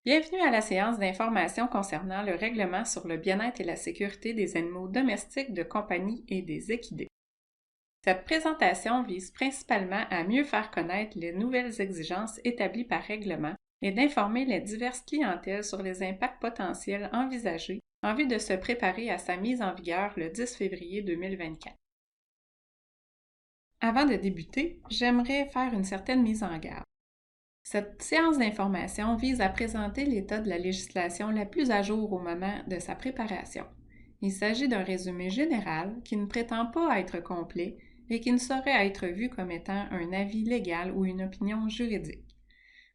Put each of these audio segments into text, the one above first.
Bienvenue à la séance d'information concernant le règlement sur le bien-être et la sécurité des animaux domestiques de compagnie et des équidés. Cette présentation vise principalement à mieux faire connaître les nouvelles exigences établies par règlement et d'informer les diverses clientèles sur les impacts potentiels envisagés en vue de se préparer à sa mise en vigueur le 10 février 2024. Avant de débuter, j'aimerais faire une certaine mise en garde. Cette séance d'information vise à présenter l'état de la législation la plus à jour au moment de sa préparation. Il s'agit d'un résumé général qui ne prétend pas être complet et qui ne saurait être vu comme étant un avis légal ou une opinion juridique.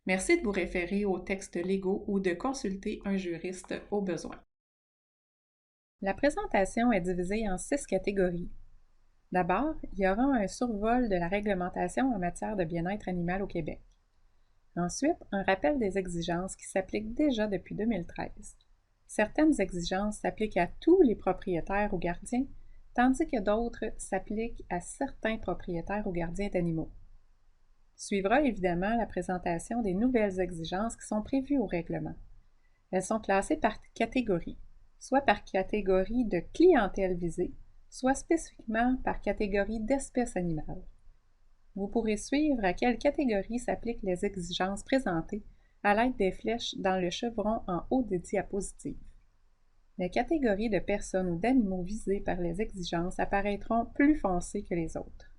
Merci de vous référer aux textes légaux ou de consulter un juriste au besoin. La présentation est divisée en 6 catégories. D'abord, il y aura un survol de la réglementation en matière de bien-être animal au Québec. Ensuite, un rappel des exigences qui s'appliquent déjà depuis 2013. Certaines exigences s'appliquent à tous les propriétaires ou gardiens, tandis que d'autres s'appliquent à certains propriétaires ou gardiens d'animaux. Suivra évidemment la présentation des nouvelles exigences qui sont prévues au règlement. Elles sont classées par catégorie, soit par catégorie de clientèle visée, soit spécifiquement par catégorie d'espèces animales. Vous pourrez suivre à quelle catégorie s'appliquent les exigences présentées à l'aide des flèches dans le chevron en haut des diapositives. Les catégories de personnes ou d'animaux visées par les exigences apparaîtront plus foncées que les autres.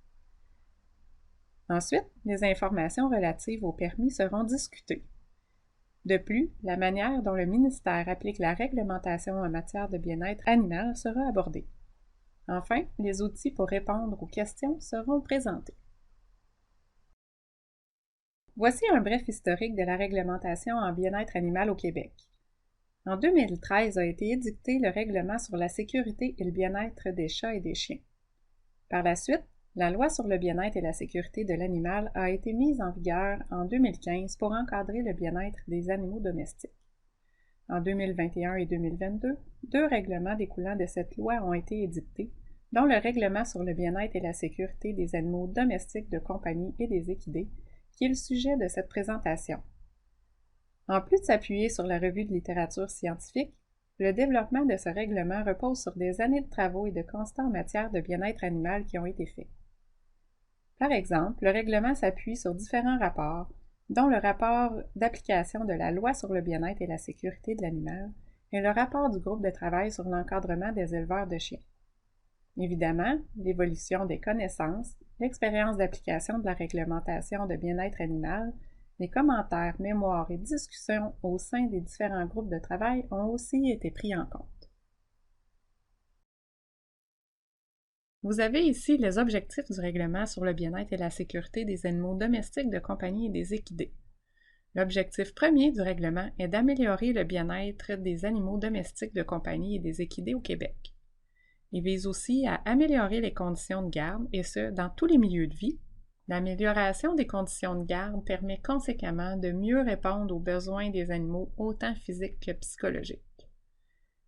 Ensuite, les informations relatives au permis seront discutées. De plus, la manière dont le ministère applique la réglementation en matière de bien-être animal sera abordée. Enfin, les outils pour répondre aux questions seront présentés. Voici un bref historique de la réglementation en bien-être animal au Québec. En 2013 a été édicté le règlement sur la sécurité et le bien-être des chats et des chiens. Par la suite, la loi sur le bien-être et la sécurité de l'animal a été mise en vigueur en 2015 pour encadrer le bien-être des animaux domestiques. En 2021 et 2022, 2 règlements découlant de cette loi ont été édictés, dont le règlement sur le bien-être et la sécurité des animaux domestiques de compagnie et des équidés, qui est le sujet de cette présentation. En plus de s'appuyer sur la revue de littérature scientifique, le développement de ce règlement repose sur des années de travaux et de constats en matière de bien-être animal qui ont été faits. Par exemple, le règlement s'appuie sur différents rapports, dont le rapport d'application de la loi sur le bien-être et la sécurité de l'animal et le rapport du groupe de travail sur l'encadrement des éleveurs de chiens. Évidemment, l'évolution des connaissances, l'expérience d'application de la réglementation de bien-être animal, les commentaires, mémoires et discussions au sein des différents groupes de travail ont aussi été pris en compte. Vous avez ici les objectifs du règlement sur le bien-être et la sécurité des animaux domestiques de compagnie et des équidés. L'objectif premier du règlement est d'améliorer le bien-être des animaux domestiques de compagnie et des équidés au Québec. Il vise aussi à améliorer les conditions de garde, et ce, dans tous les milieux de vie. L'amélioration des conditions de garde permet conséquemment de mieux répondre aux besoins des animaux, autant physiques que psychologiques.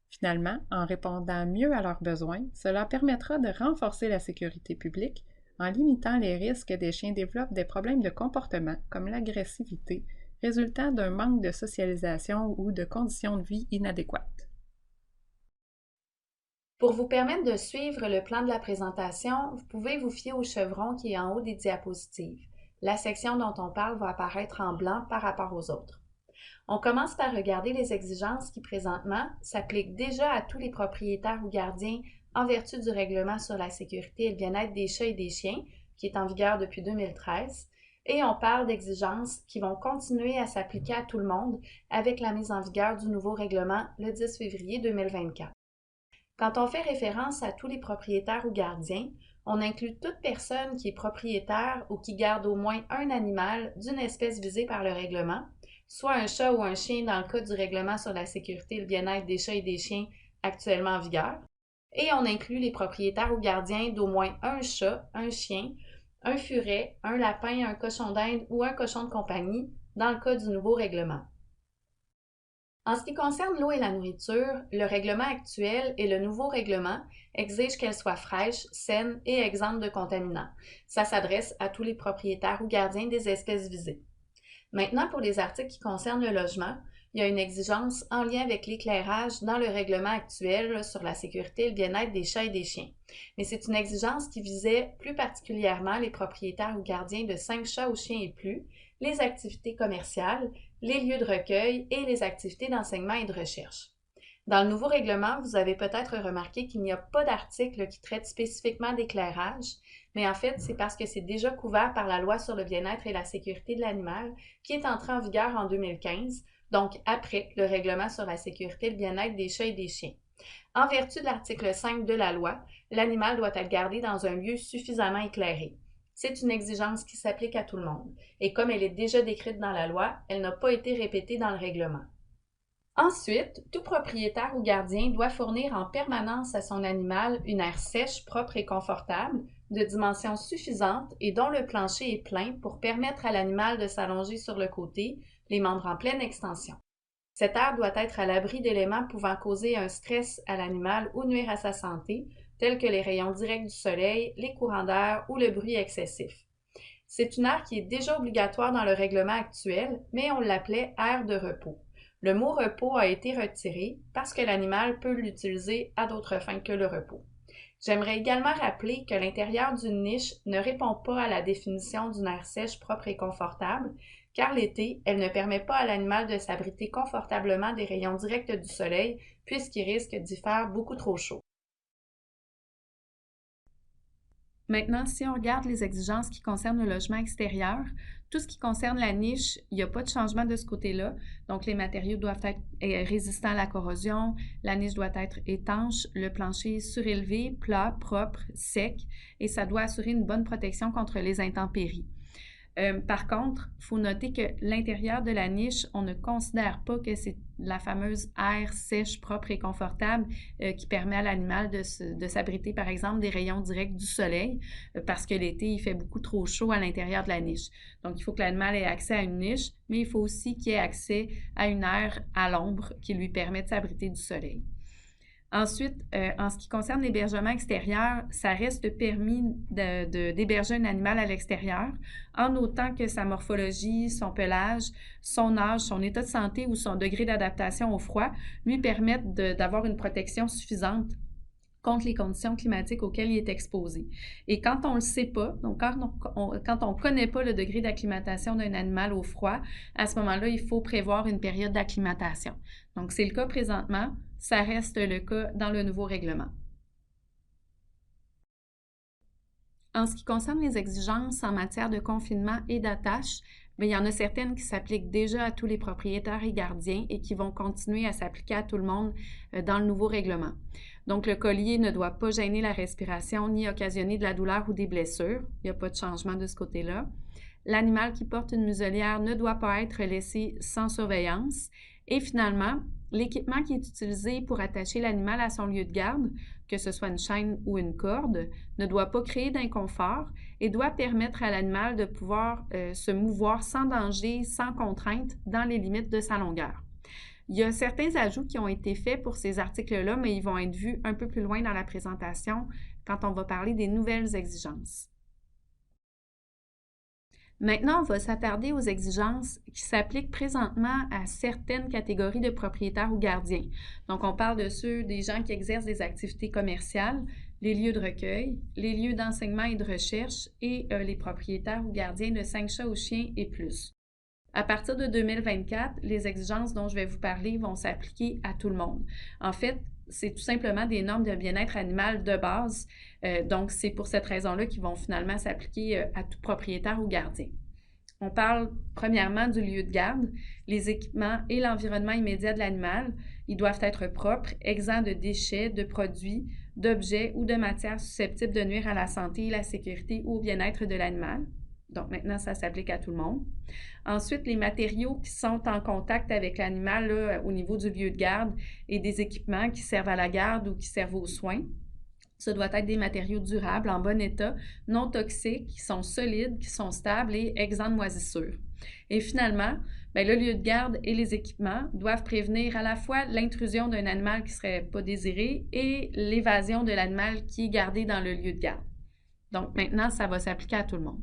Finalement, en répondant mieux à leurs besoins, cela permettra de renforcer la sécurité publique en limitant les risques que des chiens développent des problèmes de comportement comme l'agressivité résultant d'un manque de socialisation ou de conditions de vie inadéquates. Pour vous permettre de suivre le plan de la présentation, vous pouvez vous fier au chevron qui est en haut des diapositives. La section dont on parle va apparaître en blanc par rapport aux autres. On commence par regarder les exigences qui présentement s'appliquent déjà à tous les propriétaires ou gardiens en vertu du règlement sur la sécurité et le bien-être des chats et des chiens, qui est en vigueur depuis 2013, et on parle d'exigences qui vont continuer à s'appliquer à tout le monde avec la mise en vigueur du nouveau règlement le 10 février 2024. Quand on fait référence à tous les propriétaires ou gardiens, on inclut toute personne qui est propriétaire ou qui garde au moins un animal d'une espèce visée par le règlement, soit un chat ou un chien dans le cas du règlement sur la sécurité et le bien-être des chats et des chiens actuellement en vigueur. Et on inclut les propriétaires ou gardiens d'au moins un chat, un chien, un furet, un lapin, un cochon d'Inde ou un cochon de compagnie dans le cas du nouveau règlement. En ce qui concerne l'eau et la nourriture, le règlement actuel et le nouveau règlement exigent qu'elle soit fraîche, saine et exempte de contaminants. Ça s'adresse à tous les propriétaires ou gardiens des espèces visées. Maintenant, pour les articles qui concernent le logement, il y a une exigence en lien avec l'éclairage dans le règlement actuel là, sur la sécurité et le bien-être des chats et des chiens. Mais c'est une exigence qui visait plus particulièrement les propriétaires ou gardiens de 5 chats ou chiens et plus, les activités commerciales, les lieux de recueil et les activités d'enseignement et de recherche. Dans le nouveau règlement, vous avez peut-être remarqué qu'il n'y a pas d'article qui traite spécifiquement d'éclairage, mais en fait, c'est parce que c'est déjà couvert par la loi sur le bien-être et la sécurité de l'animal qui est entrée en vigueur en 2015, donc après le règlement sur la sécurité et le bien-être des chats et des chiens. En vertu de l'article 5 de la loi, l'animal doit être gardé dans un lieu suffisamment éclairé. C'est une exigence qui s'applique à tout le monde, et comme elle est déjà décrite dans la loi, elle n'a pas été répétée dans le règlement. Ensuite, tout propriétaire ou gardien doit fournir en permanence à son animal une aire sèche, propre et confortable, de dimensions suffisantes et dont le plancher est plein pour permettre à l'animal de s'allonger sur le côté, les membres en pleine extension. Cette aire doit être à l'abri d'éléments pouvant causer un stress à l'animal ou nuire à sa santé, tels que les rayons directs du soleil, les courants d'air ou le bruit excessif. C'est une aire qui est déjà obligatoire dans le règlement actuel, mais on l'appelait aire de repos. Le mot repos a été retiré parce que l'animal peut l'utiliser à d'autres fins que le repos. J'aimerais également rappeler que l'intérieur d'une niche ne répond pas à la définition d'une aire sèche, propre et confortable, car l'été, elle ne permet pas à l'animal de s'abriter confortablement des rayons directs du soleil puisqu'il risque d'y faire beaucoup trop chaud. Maintenant, si on regarde les exigences qui concernent le logement extérieur, tout ce qui concerne la niche, il n'y a pas de changement de ce côté-là. Donc, les matériaux doivent être résistants à la corrosion, la niche doit être étanche, le plancher surélevé, plat, propre, sec, et ça doit assurer une bonne protection contre les intempéries. Par contre, il faut noter que l'intérieur de la niche, on ne considère pas que c'est la fameuse aire sèche, propre et confortable qui permet à l'animal de s'abriter, par exemple, des rayons directs du soleil parce que l'été, il fait beaucoup trop chaud à l'intérieur de la niche. Donc, il faut que l'animal ait accès à une niche, mais il faut aussi qu'il ait accès à une aire à l'ombre qui lui permet de s'abriter du soleil. Ensuite, en ce qui concerne l'hébergement extérieur, ça reste permis d'héberger un animal à l'extérieur en autant que sa morphologie, son pelage, son âge, son état de santé ou son degré d'adaptation au froid lui permettent d'avoir une protection suffisante contre les conditions climatiques auxquelles il est exposé. Et quand on ne le sait pas, donc quand on connaît pas le degré d'acclimatation d'un animal au froid, à ce moment-là, il faut prévoir une période d'acclimatation. Donc, c'est le cas présentement, ça reste le cas dans le nouveau règlement. En ce qui concerne les exigences en matière de confinement et d'attache, il y en a certaines qui s'appliquent déjà à tous les propriétaires et gardiens et qui vont continuer à s'appliquer à tout le monde dans le nouveau règlement. Donc, le collier ne doit pas gêner la respiration ni occasionner de la douleur ou des blessures. Il n'y a pas de changement de ce côté-là. L'animal qui porte une muselière ne doit pas être laissé sans surveillance. Et finalement, l'équipement qui est utilisé pour attacher l'animal à son lieu de garde, que ce soit une chaîne ou une corde, ne doit pas créer d'inconfort et doit permettre à l'animal de pouvoir se mouvoir sans danger, sans contrainte, dans les limites de sa longueur. Il y a certains ajouts qui ont été faits pour ces articles-là, mais ils vont être vus un peu plus loin dans la présentation quand on va parler des nouvelles exigences. Maintenant, on va s'attarder aux exigences qui s'appliquent présentement à certaines catégories de propriétaires ou gardiens. Donc, on parle de ceux des gens qui exercent des activités commerciales, les lieux de recueil, les lieux d'enseignement et de recherche et les propriétaires ou gardiens de 5 chats ou chiens et plus. À partir de 2024, les exigences dont je vais vous parler vont s'appliquer à tout le monde. En fait, c'est tout simplement des normes de bien-être animal de base. Donc, c'est pour cette raison-là qu'ils vont finalement s'appliquer à tout propriétaire ou gardien. On parle premièrement du lieu de garde, les équipements et l'environnement immédiat de l'animal. Ils doivent être propres, exempts de déchets, de produits, d'objets ou de matières susceptibles de nuire à la santé, la sécurité ou au bien-être de l'animal. Donc, maintenant, ça s'applique à tout le monde. Ensuite, les matériaux qui sont en contact avec l'animal au niveau du lieu de garde et des équipements qui servent à la garde ou qui servent aux soins. Ça doit être des matériaux durables, en bon état, non toxiques, qui sont solides, qui sont stables et exempts de moisissures. Et finalement, le lieu de garde et les équipements doivent prévenir à la fois l'intrusion d'un animal qui ne serait pas désiré et l'évasion de l'animal qui est gardé dans le lieu de garde. Donc, maintenant, ça va s'appliquer à tout le monde.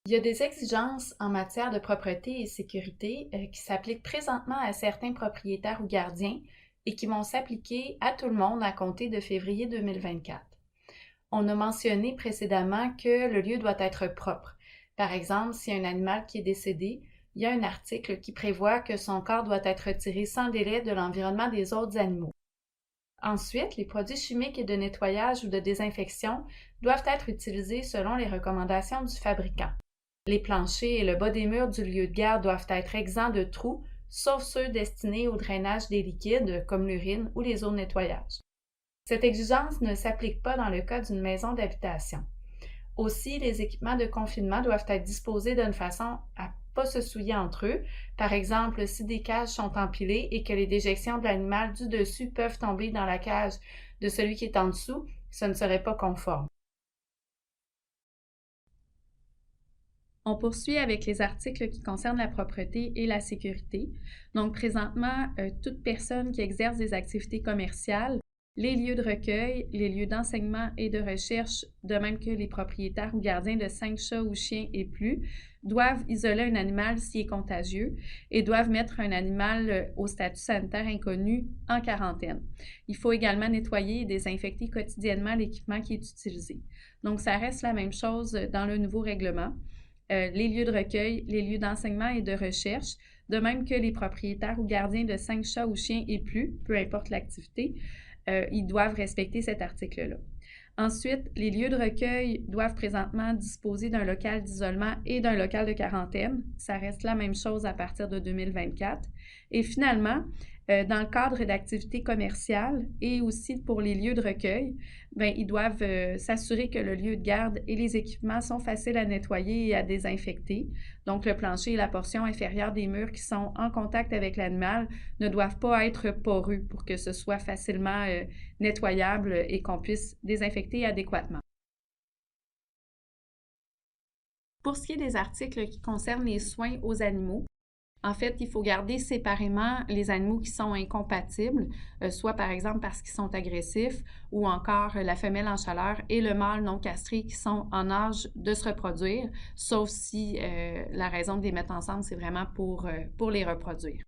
Il y a des exigences en matière de propreté et sécurité qui s'appliquent présentement à certains propriétaires ou gardiens et qui vont s'appliquer à tout le monde à compter de février 2024. On a mentionné précédemment que le lieu doit être propre. Par exemple, s'il y a un animal qui est décédé, il y a un article qui prévoit que son corps doit être retiré sans délai de l'environnement des autres animaux. Ensuite, les produits chimiques et de nettoyage ou de désinfection doivent être utilisés selon les recommandations du fabricant. Les planchers et le bas des murs du lieu de garde doivent être exempts de trous, sauf ceux destinés au drainage des liquides, comme l'urine ou les eaux de nettoyage. Cette exigence ne s'applique pas dans le cas d'une maison d'habitation. Aussi, les équipements de confinement doivent être disposés d'une façon à ne pas se souiller entre eux. Par exemple, si des cages sont empilées et que les déjections de l'animal du dessus peuvent tomber dans la cage de celui qui est en dessous, ce ne serait pas conforme. On poursuit avec les articles qui concernent la propreté et la sécurité. Donc, présentement, toute personne qui exerce des activités commerciales, les lieux de recueil, les lieux d'enseignement et de recherche, de même que les propriétaires ou gardiens de 5 chats ou chiens et plus, doivent isoler un animal s'il est contagieux et doivent mettre un animal au statut sanitaire inconnu en quarantaine. Il faut également nettoyer et désinfecter quotidiennement l'équipement qui est utilisé. Donc, ça reste la même chose dans le nouveau règlement. Les lieux de recueil, les lieux d'enseignement et de recherche, de même que les propriétaires ou gardiens de 5 chats ou chiens et plus, peu importe l'activité, ils doivent respecter cet article-là. Ensuite, les lieux de recueil doivent présentement disposer d'un local d'isolement et d'un local de quarantaine. Ça reste la même chose à partir de 2024. Et finalement, dans le cadre d'activités commerciales et aussi pour les lieux de recueil, bien, ils doivent s'assurer que le lieu de garde et les équipements sont faciles à nettoyer et à désinfecter. Donc, le plancher et la portion inférieure des murs qui sont en contact avec l'animal ne doivent pas être poreux pour que ce soit facilement nettoyable et qu'on puisse désinfecter adéquatement. Pour ce qui est des articles qui concernent les soins aux animaux, en fait, il faut garder séparément les animaux qui sont incompatibles, soit par exemple parce qu'ils sont agressifs ou encore la femelle en chaleur et le mâle non castré qui sont en âge de se reproduire, sauf si la raison de les mettre ensemble, c'est vraiment pour les reproduire.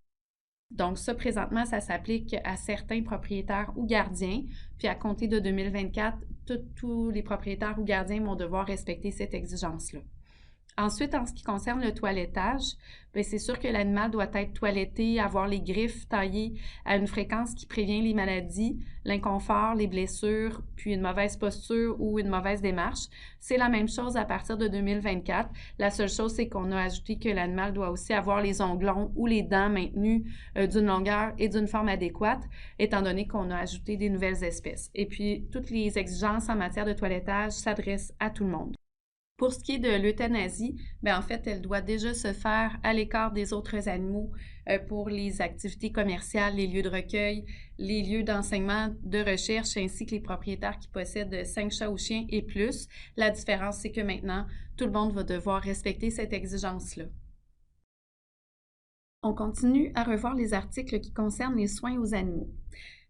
Donc ça, présentement, ça s'applique à certains propriétaires ou gardiens, puis à compter de 2024, tous les propriétaires ou gardiens vont devoir respecter cette exigence-là. Ensuite, en ce qui concerne le toilettage, bien, c'est sûr que l'animal doit être toiletté, avoir les griffes taillées à une fréquence qui prévient les maladies, l'inconfort, les blessures, puis une mauvaise posture ou une mauvaise démarche. C'est la même chose à partir de 2024. La seule chose, c'est qu'on a ajouté que l'animal doit aussi avoir les onglons ou les dents maintenues d'une longueur et d'une forme adéquate, étant donné qu'on a ajouté des nouvelles espèces. Et puis, toutes les exigences en matière de toilettage s'adressent à tout le monde. Pour ce qui est de l'euthanasie, bien, en fait, elle doit déjà se faire à l'écart des autres animaux pour les activités commerciales, les lieux de recueil, les lieux d'enseignement, de recherche, ainsi que les propriétaires qui possèdent 5 chats ou chiens et plus. La différence, c'est que maintenant, tout le monde va devoir respecter cette exigence-là. On continue à revoir les articles qui concernent les soins aux animaux.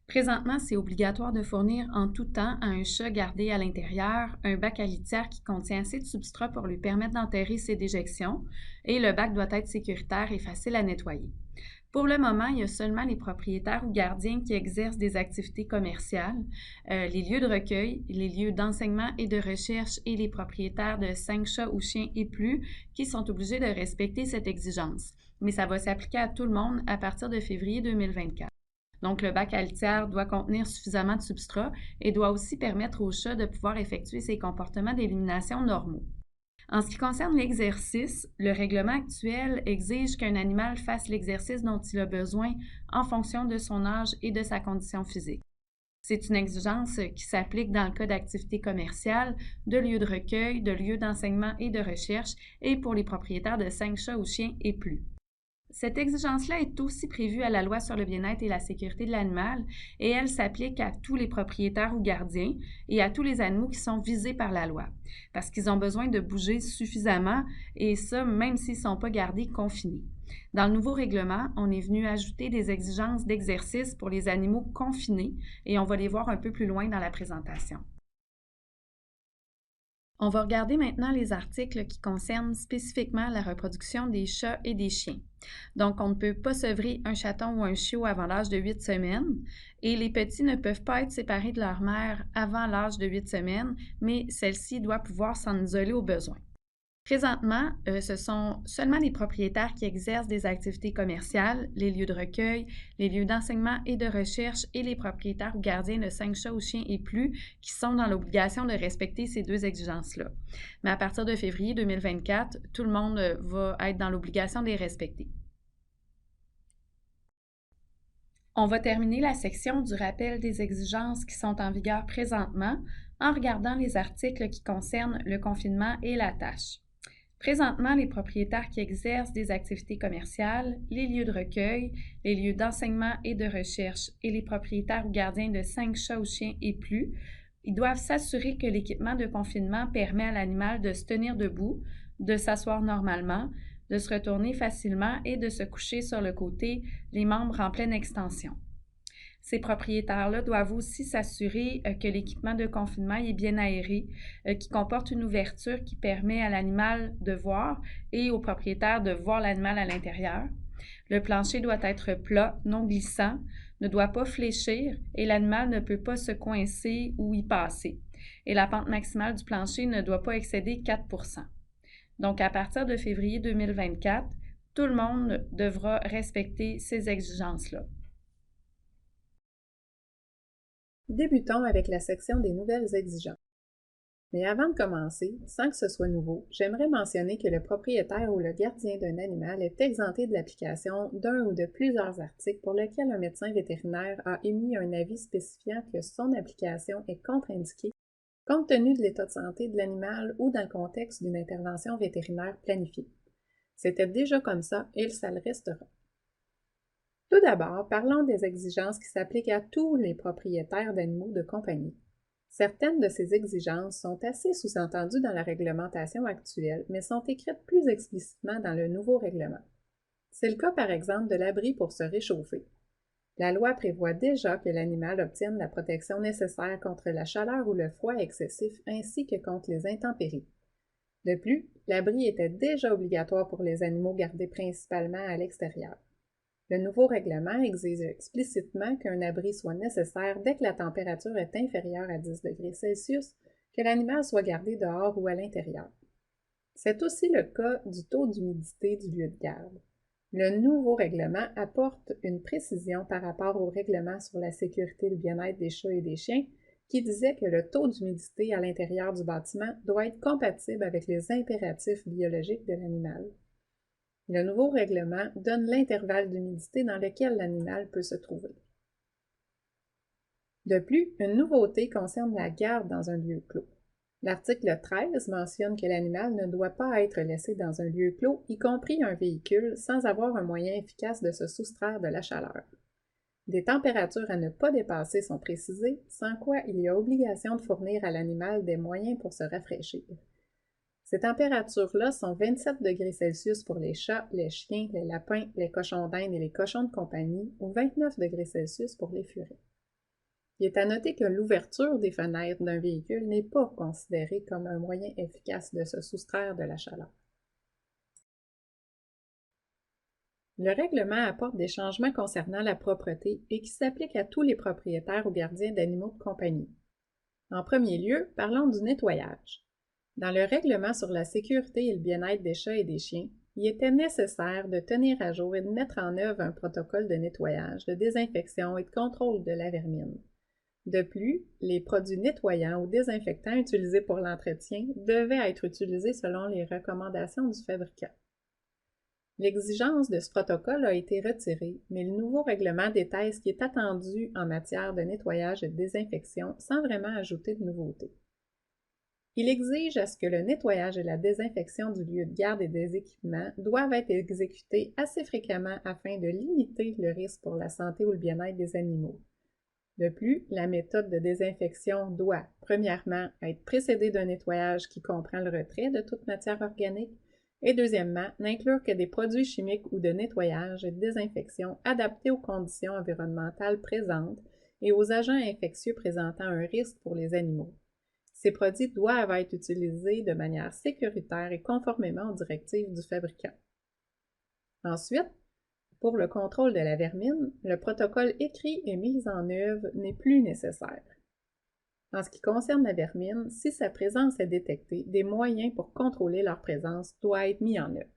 Présentement, c'est obligatoire de fournir en tout temps à un chat gardé à l'intérieur un bac à litière qui contient assez de substrat pour lui permettre d'enterrer ses déjections et le bac doit être sécuritaire et facile à nettoyer. Pour le moment, il y a seulement les propriétaires ou gardiens qui exercent des activités commerciales, les lieux de recueil, les lieux d'enseignement et de recherche et les propriétaires de 5 chats ou chiens et plus qui sont obligés de respecter cette exigence. Mais ça va s'appliquer à tout le monde à partir de février 2024. Donc, le bac à litière doit contenir suffisamment de substrat et doit aussi permettre au chat de pouvoir effectuer ses comportements d'élimination normaux. En ce qui concerne l'exercice, le règlement actuel exige qu'un animal fasse l'exercice dont il a besoin en fonction de son âge et de sa condition physique. C'est une exigence qui s'applique dans le cas d'activités commerciales, de lieux de recueil, de lieux d'enseignement et de recherche et pour les propriétaires de 5 chats ou chiens et plus. Cette exigence-là est aussi prévue à la loi sur le bien-être et la sécurité de l'animal et elle s'applique à tous les propriétaires ou gardiens et à tous les animaux qui sont visés par la loi parce qu'ils ont besoin de bouger suffisamment et ça même s'ils ne sont pas gardés confinés. Dans le nouveau règlement, on est venu ajouter des exigences d'exercice pour les animaux confinés et on va les voir un peu plus loin dans la présentation. On va regarder maintenant les articles qui concernent spécifiquement la reproduction des chats et des chiens. Donc, on ne peut pas sevrer un chaton ou un chiot avant l'âge de 8 semaines et les petits ne peuvent pas être séparés de leur mère avant l'âge de 8 semaines, mais celle-ci doit pouvoir s'en isoler au besoin. Présentement, ce sont seulement les propriétaires qui exercent des activités commerciales, les lieux de recueil, les lieux d'enseignement et de recherche et les propriétaires ou gardiens de 5 chats ou chiens et plus qui sont dans l'obligation de respecter ces deux exigences-là. Mais à partir de février 2024, tout le monde va être dans l'obligation de les respecter. On va terminer la section du rappel des exigences qui sont en vigueur présentement en regardant les articles qui concernent le confinement et la tâche. Présentement, les propriétaires qui exercent des activités commerciales, les lieux de recueil, les lieux d'enseignement et de recherche et les propriétaires ou gardiens de 5 chats ou chiens et plus, ils doivent s'assurer que l'équipement de confinement permet à l'animal de se tenir debout, de s'asseoir normalement, de se retourner facilement et de se coucher sur le côté, les membres en pleine extension. Ces propriétaires-là doivent aussi s'assurer que l'équipement de confinement est bien aéré, qu'il comporte une ouverture qui permet à l'animal de voir et au propriétaire de voir l'animal à l'intérieur. Le plancher doit être plat, non glissant, ne doit pas fléchir et l'animal ne peut pas se coincer ou y passer. Et la pente maximale du plancher ne doit pas excéder 4 %. Donc, à partir de février 2024, tout le monde devra respecter ces exigences-là. Débutons avec la section des nouvelles exigences. Mais avant de commencer, sans que ce soit nouveau, j'aimerais mentionner que le propriétaire ou le gardien d'un animal est exempté de l'application d'un ou de plusieurs articles pour lesquels un médecin vétérinaire a émis un avis spécifiant que son application est contre-indiquée compte tenu de l'état de santé de l'animal ou dans le contexte d'une intervention vétérinaire planifiée. C'était déjà comme ça et ça le restera. Tout d'abord, parlons des exigences qui s'appliquent à tous les propriétaires d'animaux de compagnie. Certaines de ces exigences sont assez sous-entendues dans la réglementation actuelle, mais sont écrites plus explicitement dans le nouveau règlement. C'est le cas par exemple de l'abri pour se réchauffer. La loi prévoit déjà que l'animal obtienne la protection nécessaire contre la chaleur ou le froid excessif ainsi que contre les intempéries. De plus, l'abri était déjà obligatoire pour les animaux gardés principalement à l'extérieur. Le nouveau règlement exige explicitement qu'un abri soit nécessaire dès que la température est inférieure à 10 degrés Celsius, que l'animal soit gardé dehors ou à l'intérieur. C'est aussi le cas du taux d'humidité du lieu de garde. Le nouveau règlement apporte une précision par rapport au règlement sur la sécurité et le bien-être des chats et des chiens qui disait que le taux d'humidité à l'intérieur du bâtiment doit être compatible avec les impératifs biologiques de l'animal. Le nouveau règlement donne l'intervalle d'humidité dans lequel l'animal peut se trouver. De plus, une nouveauté concerne la garde dans un lieu clos. L'article 13 mentionne que l'animal ne doit pas être laissé dans un lieu clos, y compris un véhicule, sans avoir un moyen efficace de se soustraire de la chaleur. Des températures à ne pas dépasser sont précisées, sans quoi il y a obligation de fournir à l'animal des moyens pour se rafraîchir. Ces températures-là sont 27 degrés Celsius pour les chats, les chiens, les lapins, les cochons d'Inde et les cochons de compagnie, ou 29 degrés Celsius pour les furets. Il est à noter que l'ouverture des fenêtres d'un véhicule n'est pas considérée comme un moyen efficace de se soustraire de la chaleur. Le règlement apporte des changements concernant la propreté et qui s'appliquent à tous les propriétaires ou gardiens d'animaux de compagnie. En premier lieu, parlons du nettoyage. Dans le règlement sur la sécurité et le bien-être des chats et des chiens, il était nécessaire de tenir à jour et de mettre en œuvre un protocole de nettoyage, de désinfection et de contrôle de la vermine. De plus, les produits nettoyants ou désinfectants utilisés pour l'entretien devaient être utilisés selon les recommandations du fabricant. L'exigence de ce protocole a été retirée, mais le nouveau règlement détaille ce qui est attendu en matière de nettoyage et de désinfection sans vraiment ajouter de nouveautés. Il exige à ce que le nettoyage et la désinfection du lieu de garde et des équipements doivent être exécutés assez fréquemment afin de limiter le risque pour la santé ou le bien-être des animaux. De plus, la méthode de désinfection doit, premièrement, être précédée d'un nettoyage qui comprend le retrait de toute matière organique et deuxièmement, n'inclure que des produits chimiques ou de nettoyage et de désinfection adaptés aux conditions environnementales présentes et aux agents infectieux présentant un risque pour les animaux. Ces produits doivent être utilisés de manière sécuritaire et conformément aux directives du fabricant. Ensuite, pour le contrôle de la vermine, le protocole écrit et mis en œuvre n'est plus nécessaire. En ce qui concerne la vermine, si sa présence est détectée, des moyens pour contrôler leur présence doivent être mis en œuvre.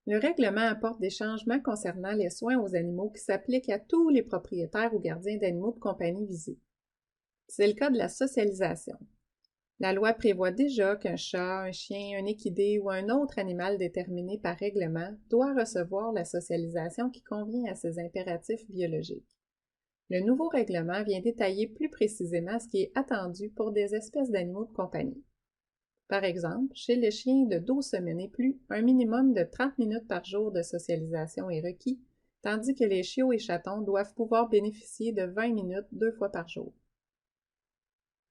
Le règlement apporte des changements concernant les soins aux animaux qui s'appliquent à tous les propriétaires ou gardiens d'animaux de compagnie visés. C'est le cas de la socialisation. La loi prévoit déjà qu'un chat, un chien, un équidé ou un autre animal déterminé par règlement doit recevoir la socialisation qui convient à ses impératifs biologiques. Le nouveau règlement vient détailler plus précisément ce qui est attendu pour des espèces d'animaux de compagnie. Par exemple, chez les chiens de 12 semaines et plus, un minimum de 30 minutes par jour de socialisation est requis, tandis que les chiots et chatons doivent pouvoir bénéficier de 20 minutes 2 fois par jour.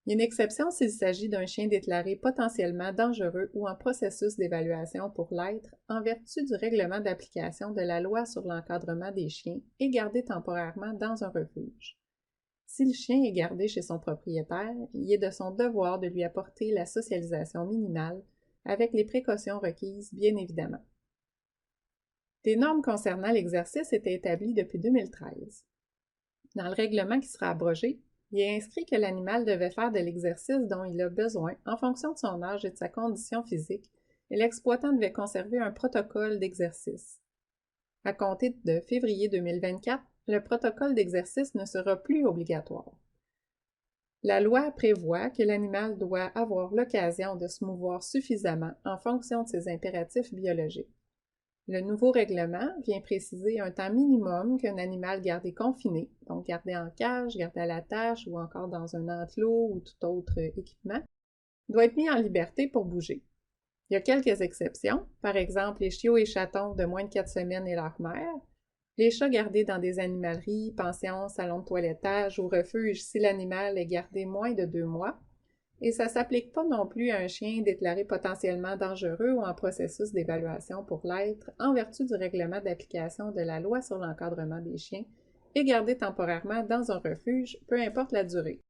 Il y a une exception s'il s'agit d'un chien déclaré potentiellement dangereux ou en processus d'évaluation pour l'être en vertu du règlement d'application de la loi sur l'encadrement des chiens et gardé temporairement dans un refuge. Si le chien est gardé chez son propriétaire, il est de son devoir de lui apporter la socialisation minimale avec les précautions requises, bien évidemment. Des normes concernant l'exercice étaient établies depuis 2013. Dans le règlement qui sera abrogé, il est inscrit que l'animal devait faire de l'exercice dont il a besoin en fonction de son âge et de sa condition physique, et l'exploitant devait conserver un protocole d'exercice. À compter de février 2024, le protocole d'exercice ne sera plus obligatoire. La loi prévoit que l'animal doit avoir l'occasion de se mouvoir suffisamment en fonction de ses impératifs biologiques. Le nouveau règlement vient préciser un temps minimum qu'un animal gardé confiné, donc gardé en cage, gardé à l'attache ou encore dans un enclos ou tout autre équipement, doit être mis en liberté pour bouger. Il y a quelques exceptions, par exemple les chiots et chatons de moins de 4 semaines et leur mère, les chats gardés dans des animaleries, pensions, salons de toilettage ou refuges si l'animal est gardé moins de 2 mois, et ça ne s'applique pas non plus à un chien déclaré potentiellement dangereux ou en processus d'évaluation pour l'être en vertu du règlement d'application de la loi sur l'encadrement des chiens et gardé temporairement dans un refuge, peu importe la durée.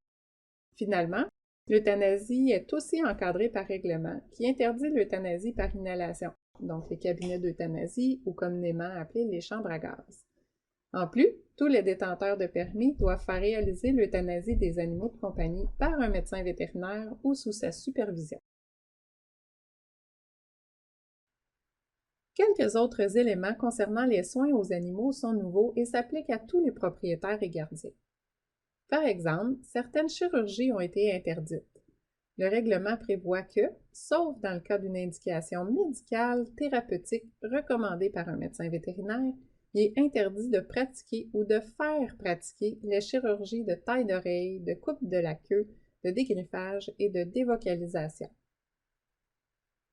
Finalement, l'euthanasie est aussi encadrée par règlement qui interdit l'euthanasie par inhalation, donc les cabinets d'euthanasie ou communément appelés les chambres à gaz. En plus, tous les détenteurs de permis doivent faire réaliser l'euthanasie des animaux de compagnie par un médecin vétérinaire ou sous sa supervision. Quelques autres éléments concernant les soins aux animaux sont nouveaux et s'appliquent à tous les propriétaires et gardiens. Par exemple, certaines chirurgies ont été interdites. Le règlement prévoit que, sauf dans le cas d'une indication médicale, thérapeutique recommandée par un médecin vétérinaire, il est interdit de pratiquer ou de faire pratiquer les chirurgies de taille d'oreille, de coupe de la queue, de dégriffage et de dévocalisation.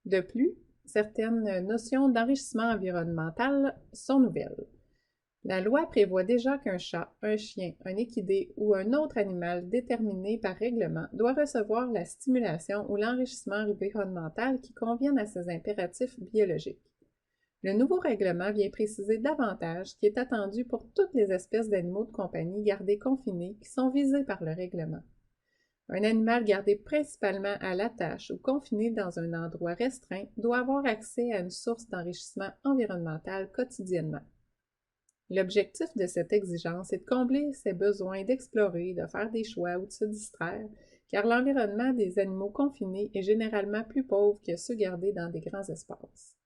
De plus, certaines notions d'enrichissement environnemental sont nouvelles. La loi prévoit déjà qu'un chat, un chien, un équidé ou un autre animal déterminé par règlement doit recevoir la stimulation ou l'enrichissement environnemental qui conviennent à ses impératifs biologiques. Le nouveau règlement vient préciser davantage ce qui est attendu pour toutes les espèces d'animaux de compagnie gardés confinés qui sont visés par le règlement. Un animal gardé principalement à l'attache ou confiné dans un endroit restreint doit avoir accès à une source d'enrichissement environnemental quotidiennement. L'objectif de cette exigence est de combler ses besoins d'explorer, de faire des choix ou de se distraire, car l'environnement des animaux confinés est généralement plus pauvre que ceux gardés dans des grands espaces.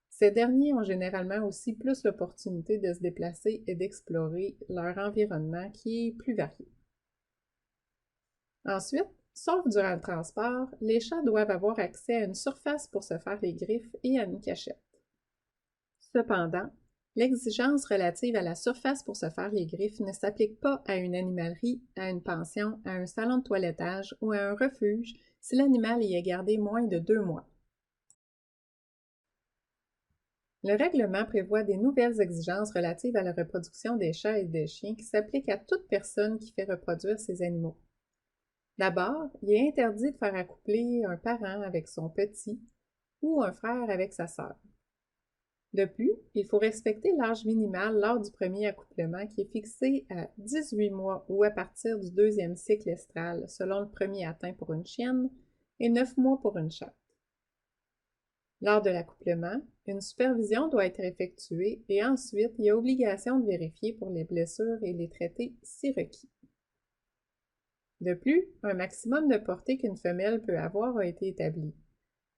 Ces derniers ont généralement aussi plus l'opportunité de se déplacer et d'explorer leur environnement qui est plus varié. Ensuite, sauf durant le transport, les chats doivent avoir accès à une surface pour se faire les griffes et à une cachette. Cependant, l'exigence relative à la surface pour se faire les griffes ne s'applique pas à une animalerie, à une pension, à un salon de toilettage ou à un refuge si l'animal y est gardé moins de 2 mois. Le règlement prévoit des nouvelles exigences relatives à la reproduction des chats et des chiens qui s'appliquent à toute personne qui fait reproduire ces animaux. D'abord, il est interdit de faire accoupler un parent avec son petit ou un frère avec sa sœur. De plus, il faut respecter l'âge minimal lors du premier accouplement qui est fixé à 18 mois ou à partir du deuxième cycle estral, selon le premier atteint pour une chienne et 9 mois pour une chatte. Lors de l'accouplement, une supervision doit être effectuée et ensuite, il y a obligation de vérifier pour les blessures et les traiter si requis. De plus, un maximum de portées qu'une femelle peut avoir a été établi.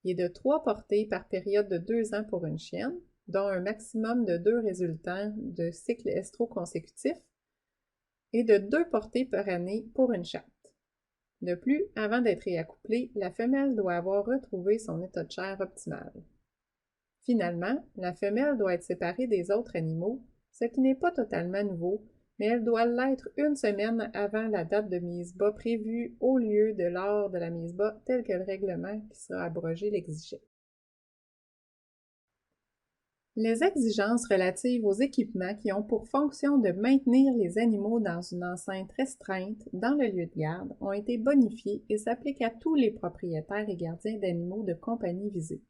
Il est de 3 portées par période de 2 ans pour une chienne, dont un maximum de 2 résultant de cycles estraux consécutifs, et de 2 portées par année pour une chatte. De plus, avant d'être réaccouplée, la femelle doit avoir retrouvé son état de chair optimal. Finalement, la femelle doit être séparée des autres animaux, ce qui n'est pas totalement nouveau, mais elle doit l'être 1 semaine avant la date de mise bas prévue au lieu de lors de la mise bas tel que le règlement qui sera abrogé l'exigeait. Les exigences relatives aux équipements qui ont pour fonction de maintenir les animaux dans une enceinte restreinte dans le lieu de garde ont été bonifiées et s'appliquent à tous les propriétaires et gardiens d'animaux de compagnie visés.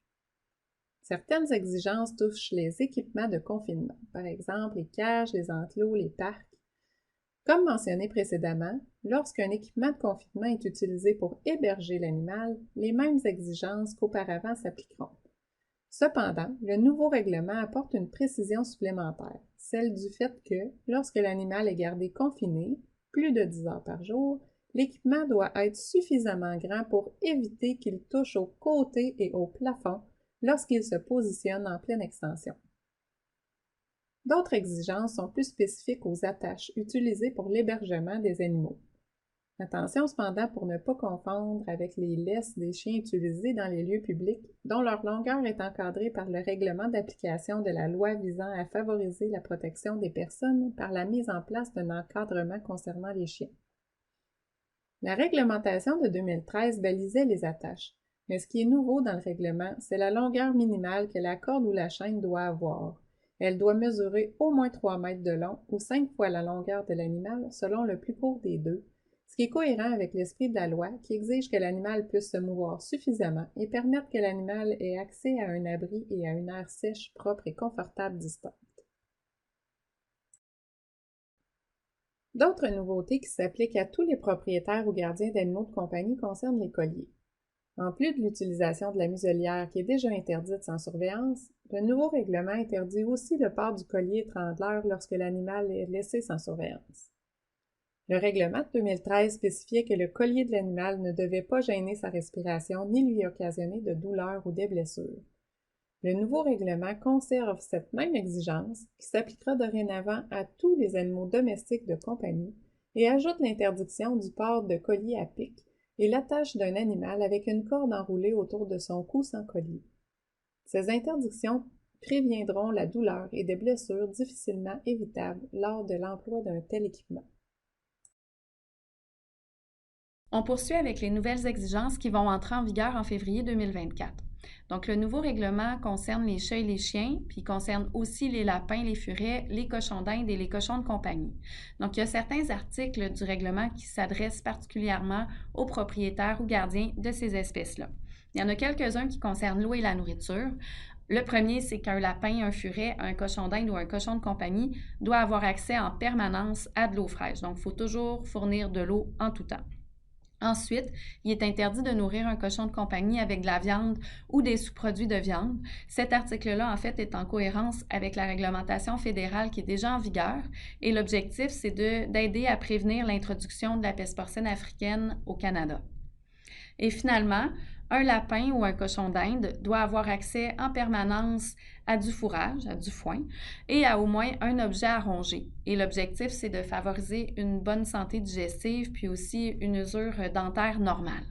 Certaines exigences touchent les équipements de confinement, par exemple les cages, les enclos, les parcs. Comme mentionné précédemment, lorsqu'un équipement de confinement est utilisé pour héberger l'animal, les mêmes exigences qu'auparavant s'appliqueront. Cependant, le nouveau règlement apporte une précision supplémentaire, celle du fait que, lorsque l'animal est gardé confiné, plus de 10 heures par jour, l'équipement doit être suffisamment grand pour éviter qu'il touche aux côtés et au plafond lorsqu'il se positionne en pleine extension. D'autres exigences sont plus spécifiques aux attaches utilisées pour l'hébergement des animaux. Attention cependant pour ne pas confondre avec les laisses des chiens utilisés dans les lieux publics, dont leur longueur est encadrée par le règlement d'application de la loi visant à favoriser la protection des personnes par la mise en place d'un encadrement concernant les chiens. La réglementation de 2013 balisait les attaches, mais ce qui est nouveau dans le règlement, c'est la longueur minimale que la corde ou la chaîne doit avoir. Elle doit mesurer au moins 3 mètres de long ou 5 fois la longueur de l'animal selon le plus court des deux, ce qui est cohérent avec l'esprit de la loi qui exige que l'animal puisse se mouvoir suffisamment et permettre que l'animal ait accès à un abri et à une aire sèche, propre et confortable distincte. D'autres nouveautés qui s'appliquent à tous les propriétaires ou gardiens d'animaux de compagnie concernent les colliers. En plus de l'utilisation de la muselière qui est déjà interdite sans surveillance, le nouveau règlement interdit aussi le port du collier étrangleur lorsque l'animal est laissé sans surveillance. Le règlement de 2013 spécifiait que le collier de l'animal ne devait pas gêner sa respiration ni lui occasionner de douleurs ou des blessures. Le nouveau règlement conserve cette même exigence qui s'appliquera dorénavant à tous les animaux domestiques de compagnie et ajoute l'interdiction du port de collier à pic et l'attache d'un animal avec une corde enroulée autour de son cou sans collier. Ces interdictions préviendront la douleur et des blessures difficilement évitables lors de l'emploi d'un tel équipement. On poursuit avec les nouvelles exigences qui vont entrer en vigueur en février 2024. Donc, le nouveau règlement concerne les chats et les chiens, puis concerne aussi les lapins, les furets, les cochons d'Inde et les cochons de compagnie. Donc, il y a certains articles du règlement qui s'adressent particulièrement aux propriétaires ou gardiens de ces espèces-là. Il y en a quelques-uns qui concernent l'eau et la nourriture. Le premier, c'est qu'un lapin, un furet, un cochon d'Inde ou un cochon de compagnie doit avoir accès en permanence à de l'eau fraîche. Donc, il faut toujours fournir de l'eau en tout temps. Ensuite, il est interdit de nourrir un cochon de compagnie avec de la viande ou des sous-produits de viande. Cet article-là, en fait, est en cohérence avec la réglementation fédérale qui est déjà en vigueur et l'objectif, c'est d'aider à prévenir l'introduction de la peste porcine africaine au Canada. Et finalement, un lapin ou un cochon d'Inde doit avoir accès en permanence à du fourrage, à du foin, et à au moins un objet à ronger. Et l'objectif, c'est de favoriser une bonne santé digestive, puis aussi une usure dentaire normale.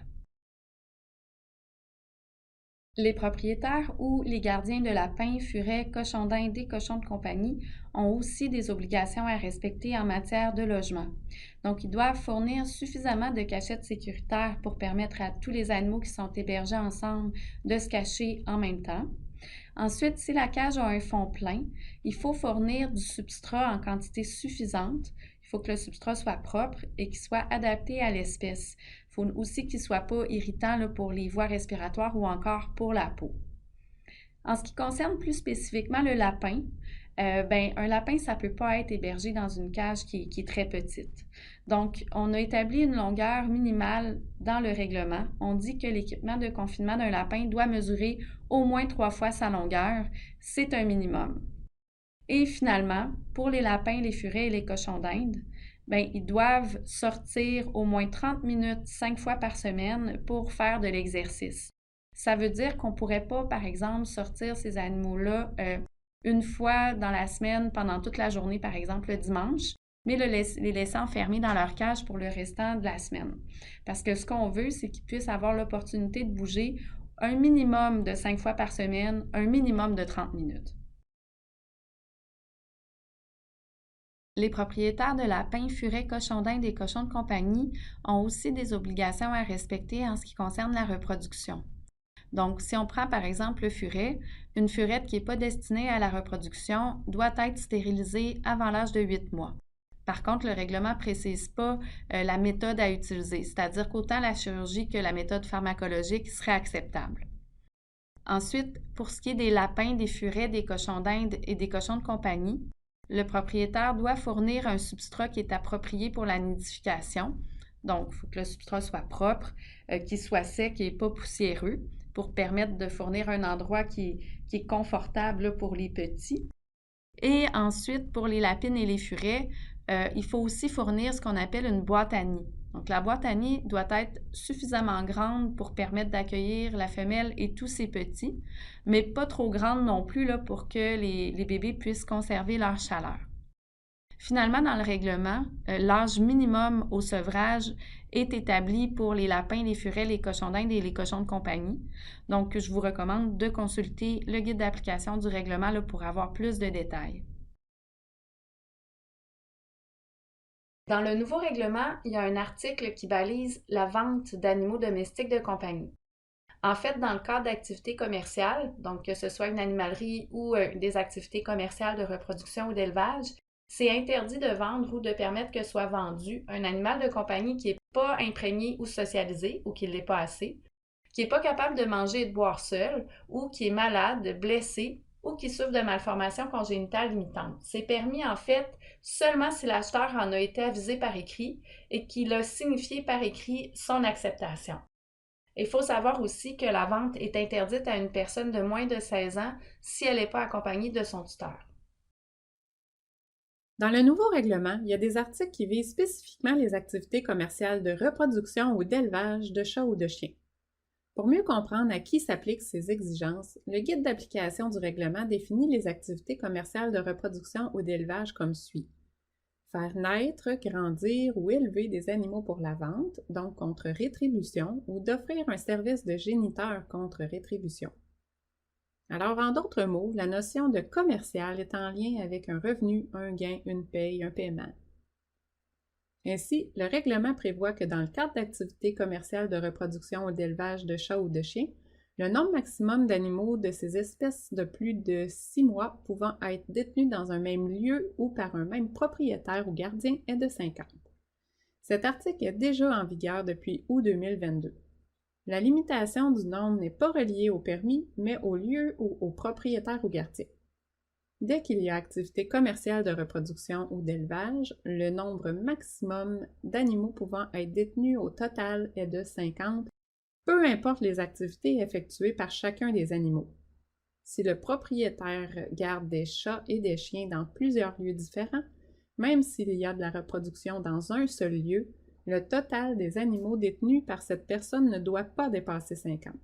Les propriétaires ou les gardiens de lapins, furets, cochons d'Inde et cochons de compagnie ont aussi des obligations à respecter en matière de logement. Donc, ils doivent fournir suffisamment de cachettes sécuritaires pour permettre à tous les animaux qui sont hébergés ensemble de se cacher en même temps. Ensuite, si la cage a un fond plein, il faut fournir du substrat en quantité suffisante. Il faut que le substrat soit propre et qu'il soit adapté à l'espèce. Il faut aussi qu'il ne soit pas irritant pour les voies respiratoires ou encore pour la peau. En ce qui concerne plus spécifiquement le lapin, un lapin, ça ne peut pas être hébergé dans une cage qui est très petite. Donc, on a établi une longueur minimale dans le règlement. On dit que l'équipement de confinement d'un lapin doit mesurer au moins 3 fois sa longueur. C'est un minimum. Et finalement, pour les lapins, les furets et les cochons d'Inde, ils doivent sortir au moins 30 minutes 5 fois par semaine pour faire de l'exercice. Ça veut dire qu'on ne pourrait pas, par exemple, sortir ces animaux-là une fois dans la semaine pendant toute la journée, par exemple le dimanche, mais les laisser enfermés dans leur cage pour le restant de la semaine. Parce que ce qu'on veut, c'est qu'ils puissent avoir l'opportunité de bouger un minimum de 5 fois par semaine, un minimum de 30 minutes. Les propriétaires de lapins, furets, cochons d'Inde et cochons de compagnie ont aussi des obligations à respecter en ce qui concerne la reproduction. Donc, si on prend par exemple le furet, une furette qui n'est pas destinée à la reproduction doit être stérilisée avant l'âge de 8 mois. Par contre, le règlement ne précise pas la méthode à utiliser, c'est-à-dire qu'autant la chirurgie que la méthode pharmacologique serait acceptable. Ensuite, pour ce qui est des lapins, des furets, des cochons d'Inde et des cochons de compagnie, le propriétaire doit fournir un substrat qui est approprié pour la nidification. Donc, il faut que le substrat soit propre, qu'il soit sec et pas poussiéreux pour permettre de fournir un endroit qui est confortable pour les petits. Et ensuite, pour les lapines et les furets, il faut aussi fournir ce qu'on appelle une boîte à nid. Donc, la boîte à nid doit être suffisamment grande pour permettre d'accueillir la femelle et tous ses petits, mais pas trop grande non plus là, pour que les bébés puissent conserver leur chaleur. Finalement, dans le règlement, l'âge minimum au sevrage est établi pour les lapins, les furets, les cochons d'Inde et les cochons de compagnie. Donc, je vous recommande de consulter le guide d'application du règlement là, pour avoir plus de détails. Dans le nouveau règlement, il y a un article qui balise la vente d'animaux domestiques de compagnie. En fait, dans le cadre d'activités commerciales, donc que ce soit une animalerie ou des activités commerciales de reproduction ou d'élevage, c'est interdit de vendre ou de permettre que soit vendu un animal de compagnie qui n'est pas imprégné ou socialisé ou qui ne l'est pas assez, qui n'est pas capable de manger et de boire seul ou qui est malade, blessé ou qui souffre de malformations congénitales limitantes. C'est permis en fait seulement si l'acheteur en a été avisé par écrit et qu'il a signifié par écrit son acceptation. Il faut savoir aussi que la vente est interdite à une personne de moins de 16 ans si elle n'est pas accompagnée de son tuteur. Dans le nouveau règlement, il y a des articles qui visent spécifiquement les activités commerciales de reproduction ou d'élevage de chats ou de chiens. Pour mieux comprendre à qui s'appliquent ces exigences, le guide d'application du règlement définit les activités commerciales de reproduction ou d'élevage comme suit. Faire naître, grandir ou élever des animaux pour la vente, donc contre rétribution, ou d'offrir un service de géniteur contre rétribution. Alors, en d'autres mots, la notion de commercial est en lien avec un revenu, un gain, une paye, un paiement. Ainsi, le règlement prévoit que dans le cadre d'activités commerciales de reproduction ou d'élevage de chats ou de chiens, le nombre maximum d'animaux de ces espèces de plus de 6 mois pouvant être détenus dans un même lieu ou par un même propriétaire ou gardien est de 50. Cet article est déjà en vigueur depuis août 2022. La limitation du nombre n'est pas reliée au permis, mais au lieu ou au propriétaire ou gardien. Dès qu'il y a activité commerciale de reproduction ou d'élevage, le nombre maximum d'animaux pouvant être détenus au total est de 50, peu importe les activités effectuées par chacun des animaux. Si le propriétaire garde des chats et des chiens dans plusieurs lieux différents, même s'il y a de la reproduction dans un seul lieu, le total des animaux détenus par cette personne ne doit pas dépasser 50.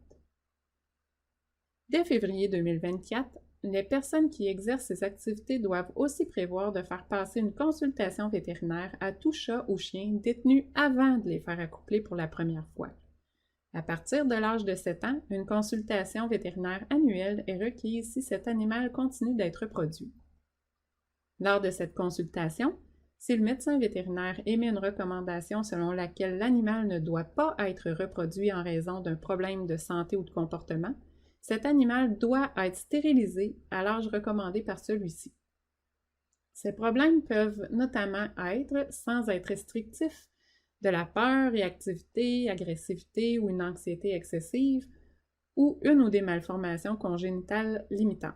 Dès février 2024, les personnes qui exercent ces activités doivent aussi prévoir de faire passer une consultation vétérinaire à tout chat ou chien détenu avant de les faire accoupler pour la première fois. À partir de l'âge de 7 ans, une consultation vétérinaire annuelle est requise si cet animal continue d'être reproduit. Lors de cette consultation, si le médecin vétérinaire émet une recommandation selon laquelle l'animal ne doit pas être reproduit en raison d'un problème de santé ou de comportement, cet animal doit être stérilisé à l'âge recommandé par celui-ci. Ces problèmes peuvent notamment être, sans être restrictifs, de la peur, réactivité, agressivité ou une anxiété excessive, ou une ou des malformations congénitales limitantes.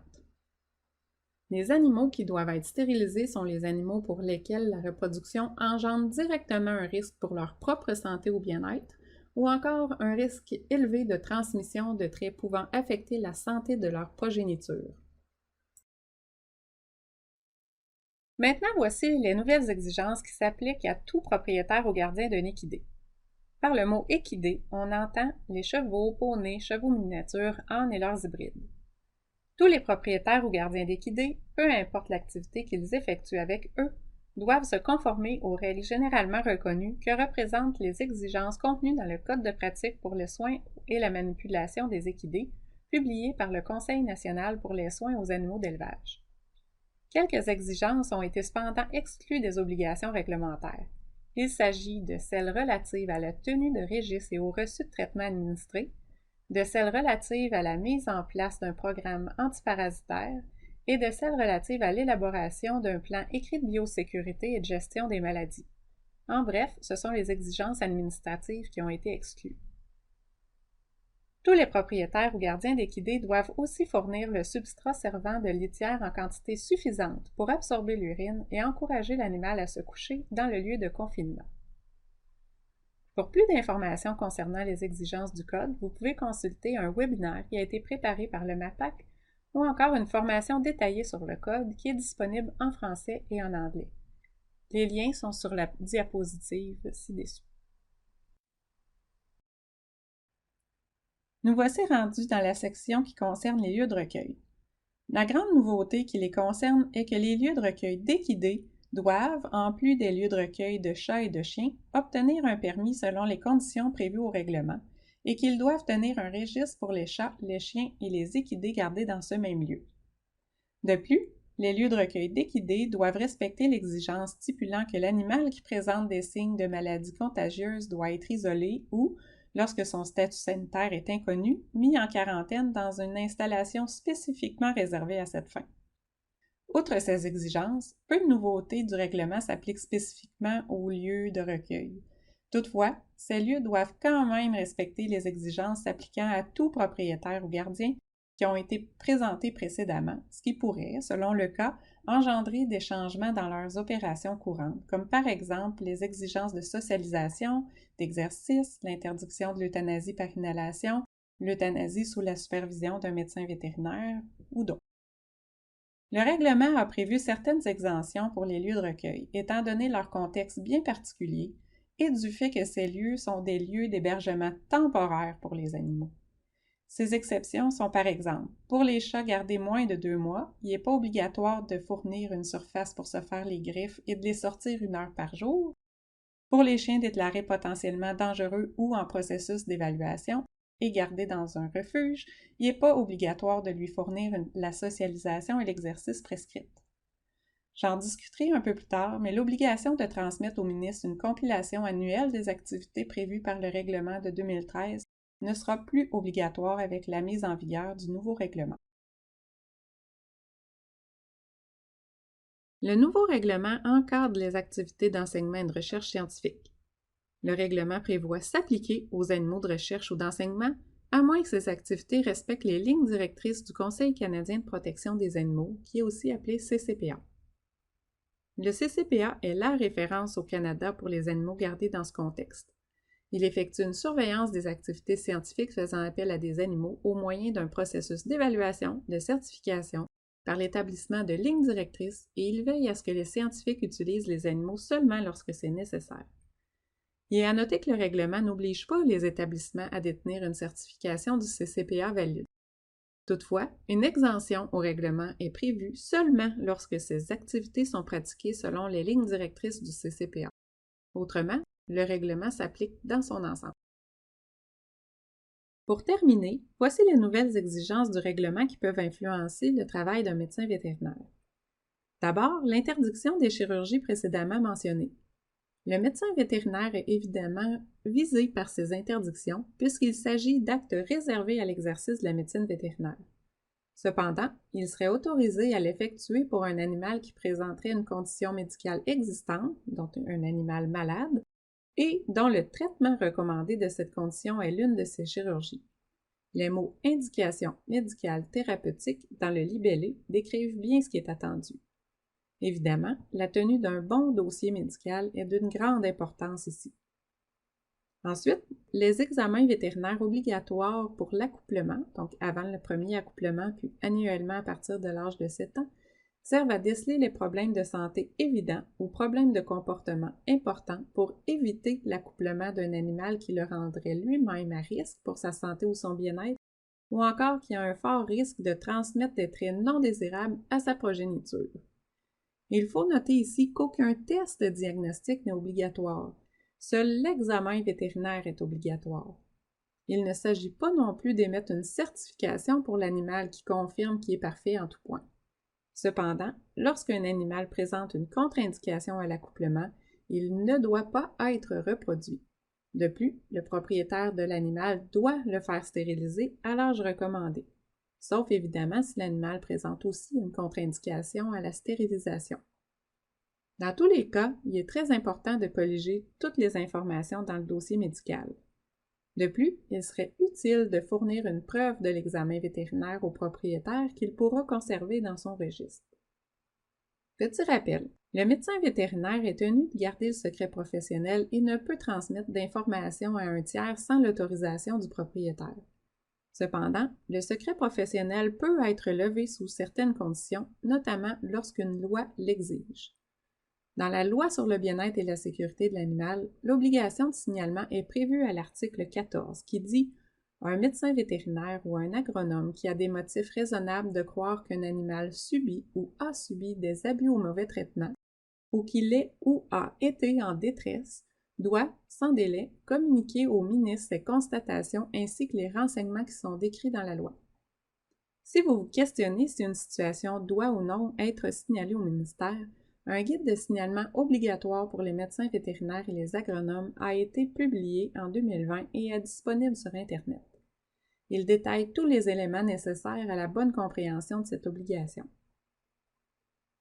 Les animaux qui doivent être stérilisés sont les animaux pour lesquels la reproduction engendre directement un risque pour leur propre santé ou bien-être, ou encore un risque élevé de transmission de traits pouvant affecter la santé de leur progéniture. Maintenant, voici les nouvelles exigences qui s'appliquent à tout propriétaire ou gardien d'un équidé. Par le mot équidé, on entend les chevaux, poneys, chevaux miniatures, ânes et leurs hybrides. Tous les propriétaires ou gardiens d'équidés, peu importe l'activité qu'ils effectuent avec eux, doivent se conformer aux règles généralement reconnues que représentent les exigences contenues dans le Code de pratique pour le soin et la manipulation des équidés, publié par le Conseil national pour les soins aux animaux d'élevage. Quelques exigences ont été cependant exclues des obligations réglementaires. Il s'agit de celles relatives à la tenue de registres et au reçu de traitements administrés, de celles relatives à la mise en place d'un programme antiparasitaire et de celles relatives à l'élaboration d'un plan écrit de biosécurité et de gestion des maladies. En bref, ce sont les exigences administratives qui ont été exclues. Tous les propriétaires ou gardiens d'équidés doivent aussi fournir le substrat servant de litière en quantité suffisante pour absorber l'urine et encourager l'animal à se coucher dans le lieu de confinement. Pour plus d'informations concernant les exigences du Code, vous pouvez consulter un webinaire qui a été préparé par le MAPAC ou encore une formation détaillée sur le Code qui est disponible en français et en anglais. Les liens sont sur la diapositive ci-dessous. Nous voici rendus dans la section qui concerne les lieux de recueil. La grande nouveauté qui les concerne est que les lieux de recueil d'équidés doivent, en plus des lieux de recueil de chats et de chiens, obtenir un permis selon les conditions prévues au règlement et qu'ils doivent tenir un registre pour les chats, les chiens et les équidés gardés dans ce même lieu. De plus, les lieux de recueil d'équidés doivent respecter l'exigence stipulant que l'animal qui présente des signes de maladie contagieuse doit être isolé ou, lorsque son statut sanitaire est inconnu, mis en quarantaine dans une installation spécifiquement réservée à cette fin. Outre ces exigences, peu de nouveautés du règlement s'appliquent spécifiquement aux lieux de recueil. Toutefois, ces lieux doivent quand même respecter les exigences s'appliquant à tout propriétaire ou gardien qui ont été présentés précédemment, ce qui pourrait, selon le cas, engendrer des changements dans leurs opérations courantes, comme par exemple les exigences de socialisation, d'exercice, l'interdiction de l'euthanasie par inhalation, l'euthanasie sous la supervision d'un médecin vétérinaire ou d'autres. Le règlement a prévu certaines exemptions pour les lieux de recueil, étant donné leur contexte bien particulier et du fait que ces lieux sont des lieux d'hébergement temporaire pour les animaux. Ces exceptions sont par exemple, pour les chats gardés moins de 2 mois, il n'est pas obligatoire de fournir une surface pour se faire les griffes et de les sortir 1 heure par jour. Pour les chiens déclarés potentiellement dangereux ou en processus d'évaluation, et gardé dans un refuge, il n'est pas obligatoire de lui fournir la socialisation et l'exercice prescrits. J'en discuterai un peu plus tard, mais l'obligation de transmettre au ministre une compilation annuelle des activités prévues par le règlement de 2013 ne sera plus obligatoire avec la mise en vigueur du nouveau règlement. Le nouveau règlement encadre les activités d'enseignement et de recherche scientifique. Le règlement prévoit s'appliquer aux animaux de recherche ou d'enseignement, à moins que ces activités respectent les lignes directrices du Conseil canadien de protection des animaux, qui est aussi appelé CCPA. Le CCPA est la référence au Canada pour les animaux gardés dans ce contexte. Il effectue une surveillance des activités scientifiques faisant appel à des animaux au moyen d'un processus d'évaluation, de certification, par l'établissement de lignes directrices et il veille à ce que les scientifiques utilisent les animaux seulement lorsque c'est nécessaire. Il est à noter que le règlement n'oblige pas les établissements à détenir une certification du CCPA valide. Toutefois, une exemption au règlement est prévue seulement lorsque ces activités sont pratiquées selon les lignes directrices du CCPA. Autrement, le règlement s'applique dans son ensemble. Pour terminer, voici les nouvelles exigences du règlement qui peuvent influencer le travail d'un médecin vétérinaire. D'abord, l'interdiction des chirurgies précédemment mentionnées. Le médecin vétérinaire est évidemment visé par ces interdictions puisqu'il s'agit d'actes réservés à l'exercice de la médecine vétérinaire. Cependant, il serait autorisé à l'effectuer pour un animal qui présenterait une condition médicale existante, dont un animal malade, et dont le traitement recommandé de cette condition est l'une de ces chirurgies. Les mots indication médicale thérapeutique dans le libellé décrivent bien ce qui est attendu. Évidemment, la tenue d'un bon dossier médical est d'une grande importance ici. Ensuite, les examens vétérinaires obligatoires pour l'accouplement, donc avant le premier accouplement puis annuellement à partir de l'âge de 7 ans, servent à déceler les problèmes de santé évidents ou problèmes de comportement importants pour éviter l'accouplement d'un animal qui le rendrait lui-même à risque pour sa santé ou son bien-être, ou encore qui a un fort risque de transmettre des traits non désirables à sa progéniture. Il faut noter ici qu'aucun test de diagnostic n'est obligatoire. Seul l'examen vétérinaire est obligatoire. Il ne s'agit pas non plus d'émettre une certification pour l'animal qui confirme qu'il est parfait en tout point. Cependant, lorsqu'un animal présente une contre-indication à l'accouplement, il ne doit pas être reproduit. De plus, le propriétaire de l'animal doit le faire stériliser à l'âge recommandé, sauf évidemment si l'animal présente aussi une contre-indication à la stérilisation. Dans tous les cas, il est très important de colliger toutes les informations dans le dossier médical. De plus, il serait utile de fournir une preuve de l'examen vétérinaire au propriétaire qu'il pourra conserver dans son registre. Petit rappel, le médecin vétérinaire est tenu de garder le secret professionnel et ne peut transmettre d'informations à un tiers sans l'autorisation du propriétaire. Cependant, le secret professionnel peut être levé sous certaines conditions, notamment lorsqu'une loi l'exige. Dans la Loi sur le bien-être et la sécurité de l'animal, l'obligation de signalement est prévue à l'article 14 qui dit « Un médecin vétérinaire ou un agronome qui a des motifs raisonnables de croire qu'un animal subit ou a subi des abus ou mauvais traitements ou qu'il est ou a été en détresse doit, sans délai, communiquer au ministre ses constatations ainsi que les renseignements qui sont décrits dans la loi. » Si vous vous questionnez si une situation doit ou non être signalée au ministère, un guide de signalement obligatoire pour les médecins vétérinaires et les agronomes a été publié en 2020 et est disponible sur Internet. Il détaille tous les éléments nécessaires à la bonne compréhension de cette obligation.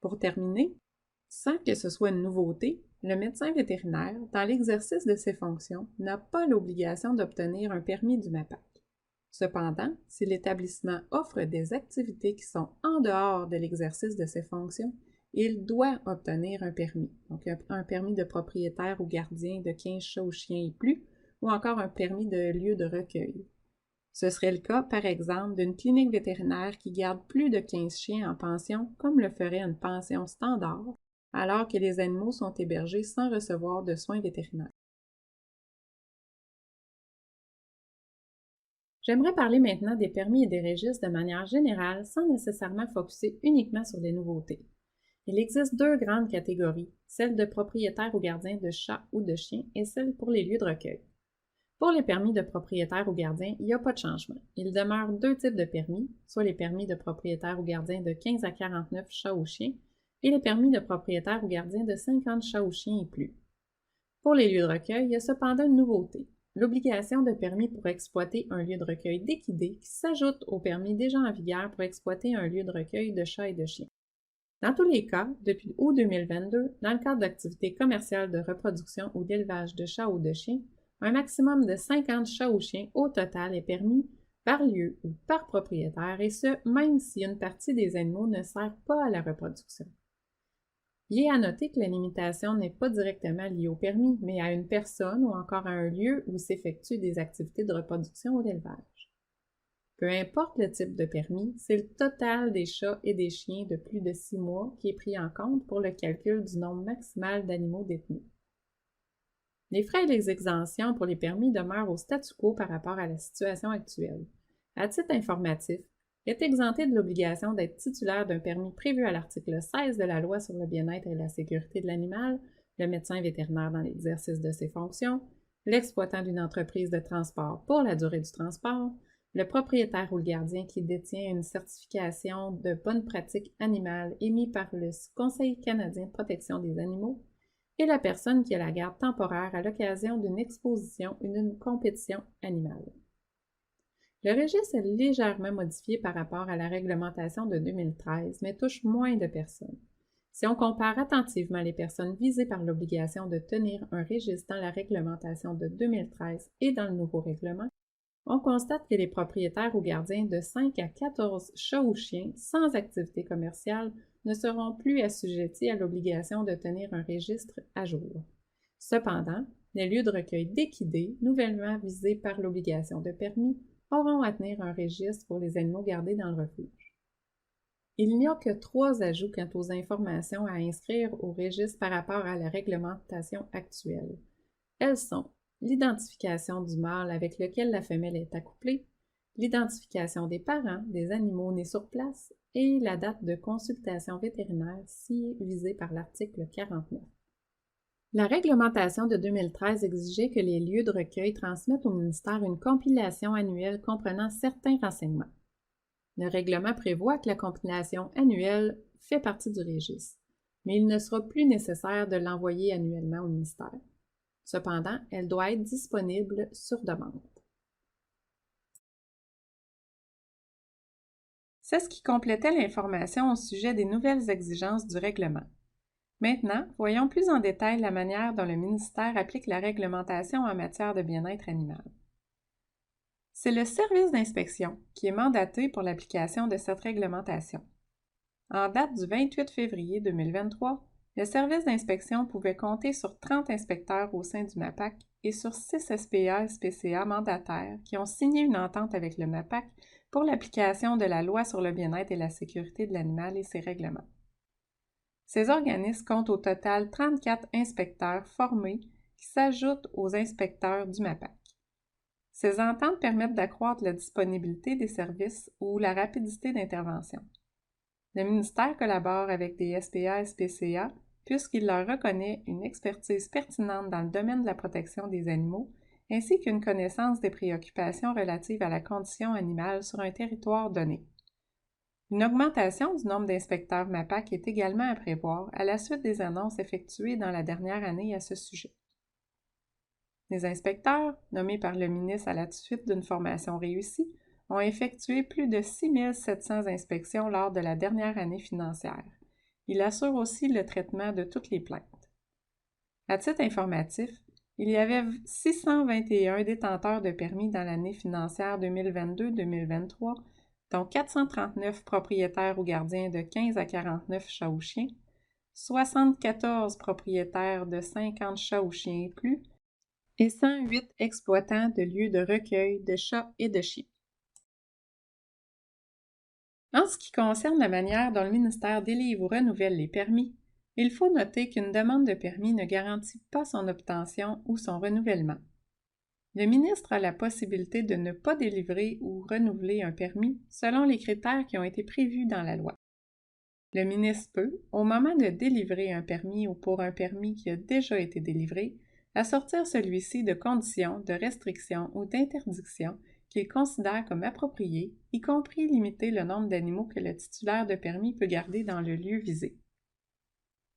Pour terminer, sans que ce soit une nouveauté, le médecin vétérinaire, dans l'exercice de ses fonctions, n'a pas l'obligation d'obtenir un permis du MAPAC. Cependant, si l'établissement offre des activités qui sont en dehors de l'exercice de ses fonctions, il doit obtenir un permis, donc un permis de propriétaire ou gardien de 15 chats ou chiens et plus, ou encore un permis de lieu de recueil. Ce serait le cas, par exemple, d'une clinique vétérinaire qui garde plus de 15 chiens en pension, comme le ferait une pension standard, alors que les animaux sont hébergés sans recevoir de soins vétérinaires. J'aimerais parler maintenant des permis et des registres de manière générale, sans nécessairement focusser uniquement sur les nouveautés. Il existe deux grandes catégories, celle de propriétaire ou gardien de chats ou de chiens et celle pour les lieux de recueil. Pour les permis de propriétaire ou gardien, il n'y a pas de changement. Il demeure deux types de permis, soit les permis de propriétaire ou gardien de 15 à 49 chats ou chiens et les permis de propriétaire ou gardien de 50 chats ou chiens et plus. Pour les lieux de recueil, il y a cependant une nouveauté, l'obligation de permis pour exploiter un lieu de recueil d'équidés qui s'ajoute au permis déjà en vigueur pour exploiter un lieu de recueil de chats et de chiens. Dans tous les cas, depuis août 2022, dans le cadre d'activités commerciales de reproduction ou d'élevage de chats ou de chiens, un maximum de 50 chats ou chiens au total est permis par lieu ou par propriétaire, et ce, même si une partie des animaux ne sert pas à la reproduction. Il est à noter que la limitation n'est pas directement liée au permis, mais à une personne ou encore à un lieu où s'effectuent des activités de reproduction ou d'élevage. Peu importe le type de permis, c'est le total des chats et des chiens de plus de 6 mois qui est pris en compte pour le calcul du nombre maximal d'animaux détenus. Les frais et les exemptions pour les permis demeurent au statu quo par rapport à la situation actuelle. À titre informatif, est exempté de l'obligation d'être titulaire d'un permis prévu à l'article 16 de la Loi sur le bien-être et la sécurité de l'animal, le médecin vétérinaire dans l'exercice de ses fonctions, l'exploitant d'une entreprise de transport pour la durée du transport, le propriétaire ou le gardien qui détient une certification de bonne pratique animale émise par le Conseil canadien de protection des animaux et la personne qui a la garde temporaire à l'occasion d'une exposition ou d'une compétition animale. Le registre est légèrement modifié par rapport à la réglementation de 2013, mais touche moins de personnes. Si on compare attentivement les personnes visées par l'obligation de tenir un registre dans la réglementation de 2013 et dans le nouveau règlement, on constate que les propriétaires ou gardiens de 5 à 14 chats ou chiens sans activité commerciale ne seront plus assujettis à l'obligation de tenir un registre à jour. Cependant, les lieux de recueil d'équidés, nouvellement visés par l'obligation de permis, auront à tenir un registre pour les animaux gardés dans le refuge. Il n'y a que 3 ajouts quant aux informations à inscrire au registre par rapport à la réglementation actuelle. Elles sont l'identification du mâle avec lequel la femelle est accouplée, l'identification des parents des animaux nés sur place et la date de consultation vétérinaire si visée par l'article 49. La réglementation de 2013 exigeait que les lieux de recueil transmettent au ministère une compilation annuelle comprenant certains renseignements. Le règlement prévoit que la compilation annuelle fait partie du registre, mais il ne sera plus nécessaire de l'envoyer annuellement au ministère. Cependant, elle doit être disponible sur demande. C'est ce qui complétait l'information au sujet des nouvelles exigences du règlement. Maintenant, voyons plus en détail la manière dont le ministère applique la réglementation en matière de bien-être animal. C'est le service d'inspection qui est mandaté pour l'application de cette réglementation. En date du 28 février 2023, le service d'inspection pouvait compter sur 30 inspecteurs au sein du MAPAC et sur 6 SPA-SPCA mandataires qui ont signé une entente avec le MAPAC pour l'application de la Loi sur le bien-être et la sécurité de l'animal et ses règlements. Ces organismes comptent au total 34 inspecteurs formés qui s'ajoutent aux inspecteurs du MAPAC. Ces ententes permettent d'accroître la disponibilité des services ou la rapidité d'intervention. Le ministère collabore avec des SPA-SPCA puisqu'il leur reconnaît une expertise pertinente dans le domaine de la protection des animaux ainsi qu'une connaissance des préoccupations relatives à la condition animale sur un territoire donné. Une augmentation du nombre d'inspecteurs MAPAC est également à prévoir à la suite des annonces effectuées dans la dernière année à ce sujet. Les inspecteurs, nommés par le ministre à la suite d'une formation réussie, ont effectué plus de 6 700 inspections lors de la dernière année financière. Il assure aussi le traitement de toutes les plaintes. À titre informatif, il y avait 621 détenteurs de permis dans l'année financière 2022-2023, dont 439 propriétaires ou gardiens de 15 à 49 chats ou chiens, 74 propriétaires de 50 chats ou chiens et plus, et 108 exploitants de lieux de recueil de chats et de chiens. En ce qui concerne la manière dont le ministère délivre ou renouvelle les permis, il faut noter qu'une demande de permis ne garantit pas son obtention ou son renouvellement. Le ministre a la possibilité de ne pas délivrer ou renouveler un permis selon les critères qui ont été prévus dans la loi. Le ministre peut, au moment de délivrer un permis ou pour un permis qui a déjà été délivré, assortir celui-ci de conditions, de restrictions ou d'interdictions qu'il considère comme appropriées, y compris limiter le nombre d'animaux que le titulaire de permis peut garder dans le lieu visé.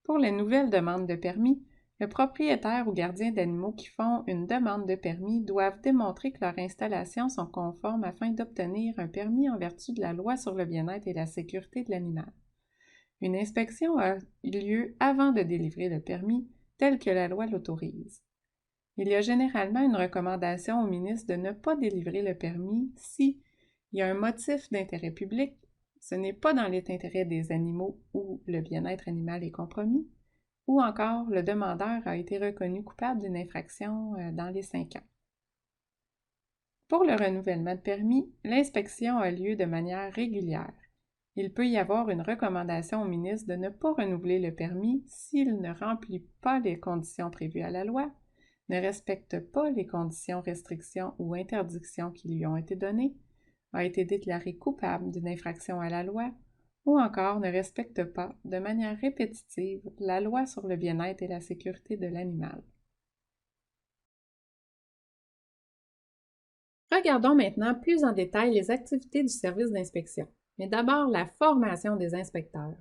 Pour les nouvelles demandes de permis, le propriétaire ou gardien d'animaux qui font une demande de permis doivent démontrer que leurs installations sont conformes afin d'obtenir un permis en vertu de la Loi sur le bien-être et la sécurité de l'animal. Une inspection a lieu avant de délivrer le permis, tel que la loi l'autorise. Il y a généralement une recommandation au ministre de ne pas délivrer le permis si il y a un motif d'intérêt public, ce n'est pas dans l'intérêt des animaux ou le bien-être animal est compromis, ou encore le demandeur a été reconnu coupable d'une infraction dans les 5 ans. Pour le renouvellement de permis, l'inspection a lieu de manière régulière. Il peut y avoir une recommandation au ministre de ne pas renouveler le permis s'il ne remplit pas les conditions prévues à la loi, ne respecte pas les conditions, restrictions ou interdictions qui lui ont été données, a été déclaré coupable d'une infraction à la loi, ou encore ne respecte pas, de manière répétitive, la loi sur le bien-être et la sécurité de l'animal. Regardons maintenant plus en détail les activités du service d'inspection, mais d'abord la formation des inspecteurs.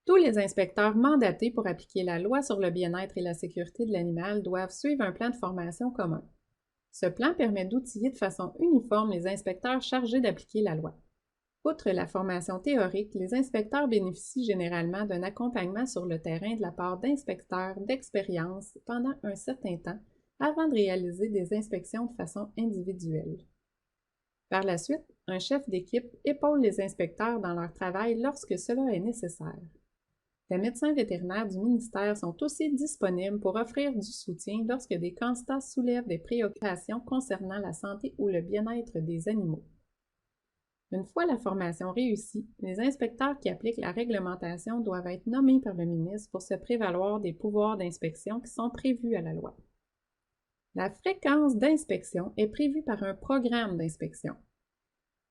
Tous les inspecteurs mandatés pour appliquer la loi sur le bien-être et la sécurité de l'animal doivent suivre un plan de formation commun. Ce plan permet d'outiller de façon uniforme les inspecteurs chargés d'appliquer la loi. Outre la formation théorique, les inspecteurs bénéficient généralement d'un accompagnement sur le terrain de la part d'inspecteurs d'expérience pendant un certain temps avant de réaliser des inspections de façon individuelle. Par la suite, un chef d'équipe épaule les inspecteurs dans leur travail lorsque cela est nécessaire. Les médecins vétérinaires du ministère sont aussi disponibles pour offrir du soutien lorsque des constats soulèvent des préoccupations concernant la santé ou le bien-être des animaux. Une fois la formation réussie, les inspecteurs qui appliquent la réglementation doivent être nommés par le ministre pour se prévaloir des pouvoirs d'inspection qui sont prévus à la loi. La fréquence d'inspection est prévue par un programme d'inspection.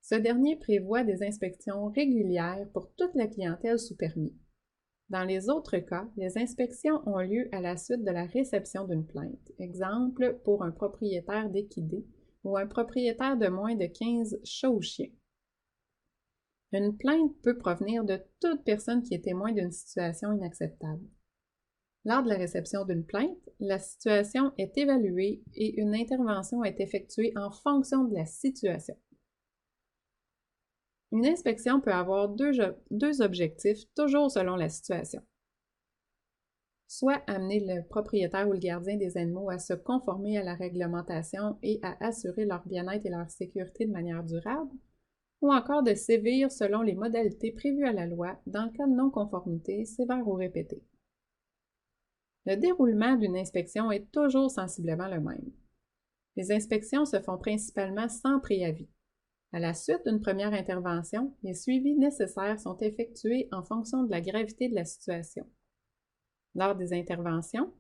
Ce dernier prévoit des inspections régulières pour toute la clientèle sous permis. Dans les autres cas, les inspections ont lieu à la suite de la réception d'une plainte, exemple pour un propriétaire d'équidés ou un propriétaire de moins de 15 chats ou chiens. Une plainte peut provenir de toute personne qui est témoin d'une situation inacceptable. Lors de la réception d'une plainte, la situation est évaluée et une intervention est effectuée en fonction de la situation. Une inspection peut avoir deux objectifs, toujours selon la situation. Soit amener le propriétaire ou le gardien des animaux à se conformer à la réglementation et à assurer leur bien-être et leur sécurité de manière durable, ou encore de sévir selon les modalités prévues à la loi dans le cas de non-conformité sévère ou répétée. Le déroulement d'une inspection est toujours sensiblement le même. Les inspections se font principalement sans préavis. À la suite d'une première intervention, les suivis nécessaires sont effectués en fonction de la gravité de la situation. Lors des interventions,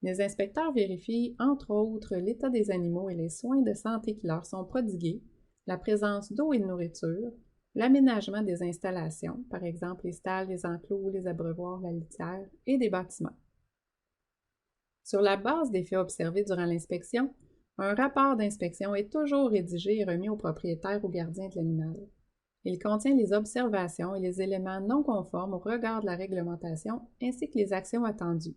les inspecteurs vérifient entre autres l'état des animaux et les soins de santé qui leur sont prodigués, la présence d'eau et de nourriture, l'aménagement des installations, par exemple les stalles, les enclos, les abreuvoirs, la litière, et des bâtiments. Sur la base des faits observés durant l'inspection, un rapport d'inspection est toujours rédigé et remis au propriétaire ou gardien de l'animal. Il contient les observations et les éléments non conformes au regard de la réglementation ainsi que les actions attendues.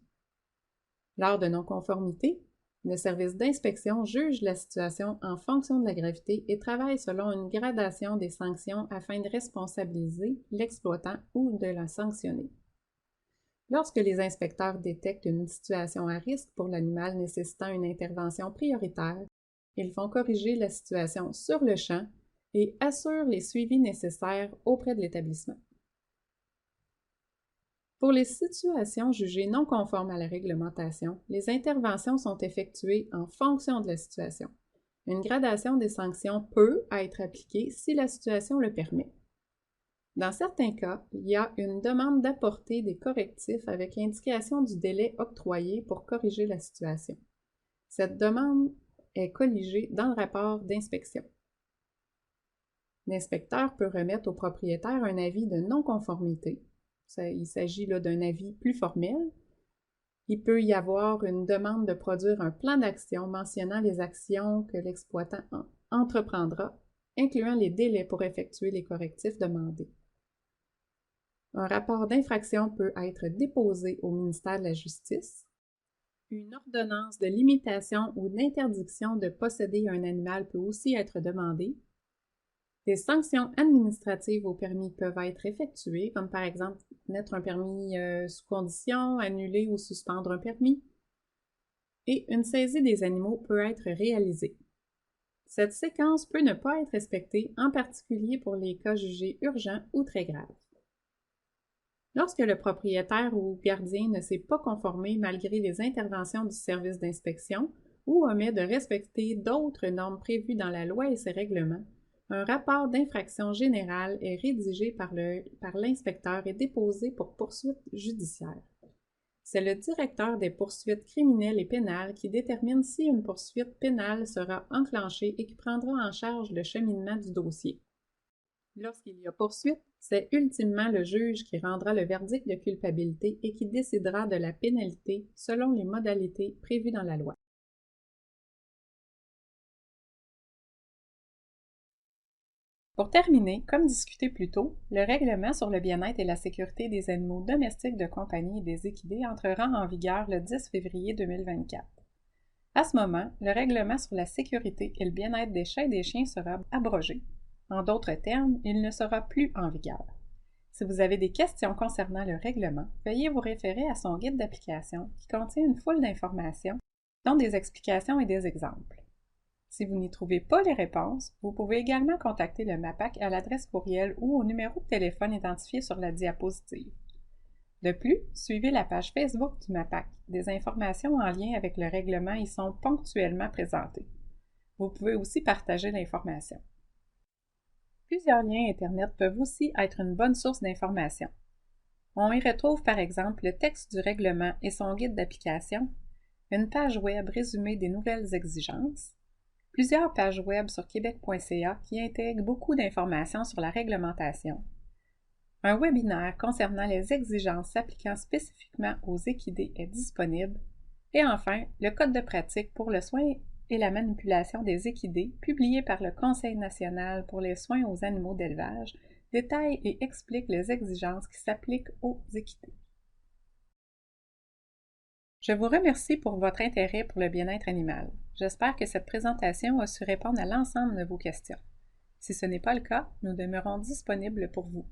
Lors de non-conformité, le service d'inspection juge la situation en fonction de la gravité et travaille selon une gradation des sanctions afin de responsabiliser l'exploitant ou de la sanctionner. Lorsque les inspecteurs détectent une situation à risque pour l'animal nécessitant une intervention prioritaire, ils font corriger la situation sur le champ et assurent les suivis nécessaires auprès de l'établissement. Pour les situations jugées non conformes à la réglementation, les interventions sont effectuées en fonction de la situation. Une gradation des sanctions peut être appliquée si la situation le permet. Dans certains cas, il y a une demande d'apporter des correctifs avec indication du délai octroyé pour corriger la situation. Cette demande est colligée dans le rapport d'inspection. L'inspecteur peut remettre au propriétaire un avis de non-conformité. Il s'agit là d'un avis plus formel. Il peut y avoir une demande de produire un plan d'action mentionnant les actions que l'exploitant entreprendra, incluant les délais pour effectuer les correctifs demandés. Un rapport d'infraction peut être déposé au ministère de la Justice. Une ordonnance de limitation ou d'interdiction de posséder un animal peut aussi être demandée. Des sanctions administratives au permis peuvent être effectuées, comme par exemple mettre un permis sous condition, annuler ou suspendre un permis. Et une saisie des animaux peut être réalisée. Cette séquence peut ne pas être respectée, en particulier pour les cas jugés urgents ou très graves. Lorsque le propriétaire ou gardien ne s'est pas conformé malgré les interventions du service d'inspection ou omet de respecter d'autres normes prévues dans la loi et ses règlements, un rapport d'infraction générale est rédigé par l'inspecteur et déposé pour poursuite judiciaire. C'est le directeur des poursuites criminelles et pénales qui détermine si une poursuite pénale sera enclenchée et qui prendra en charge le cheminement du dossier. Lorsqu'il y a poursuite, c'est ultimement le juge qui rendra le verdict de culpabilité et qui décidera de la pénalité selon les modalités prévues dans la loi. Pour terminer, comme discuté plus tôt, le règlement sur le bien-être et la sécurité des animaux domestiques de compagnie et des équidés entrera en vigueur le 10 février 2024. À ce moment, le règlement sur la sécurité et le bien-être des chats et des chiens sera abrogé. En d'autres termes, il ne sera plus en vigueur. Si vous avez des questions concernant le règlement, veuillez vous référer à son guide d'application qui contient une foule d'informations, dont des explications et des exemples. Si vous n'y trouvez pas les réponses, vous pouvez également contacter le MAPAC à l'adresse courriel ou au numéro de téléphone identifié sur la diapositive. De plus, suivez la page Facebook du MAPAC. Des informations en lien avec le règlement y sont ponctuellement présentées. Vous pouvez aussi partager l'information. Plusieurs liens Internet peuvent aussi être une bonne source d'information. On y retrouve par exemple le texte du règlement et son guide d'application, une page web résumée des nouvelles exigences, plusieurs pages web sur québec.ca qui intègrent beaucoup d'informations sur la réglementation, un webinaire concernant les exigences s'appliquant spécifiquement aux équidés est disponible, et enfin, le code de pratique pour le soin et la manipulation des équidés, publié par le Conseil national pour les soins aux animaux d'élevage, détaille et explique les exigences qui s'appliquent aux équidés. Je vous remercie pour votre intérêt pour le bien-être animal. J'espère que cette présentation a su répondre à l'ensemble de vos questions. Si ce n'est pas le cas, nous demeurons disponibles pour vous.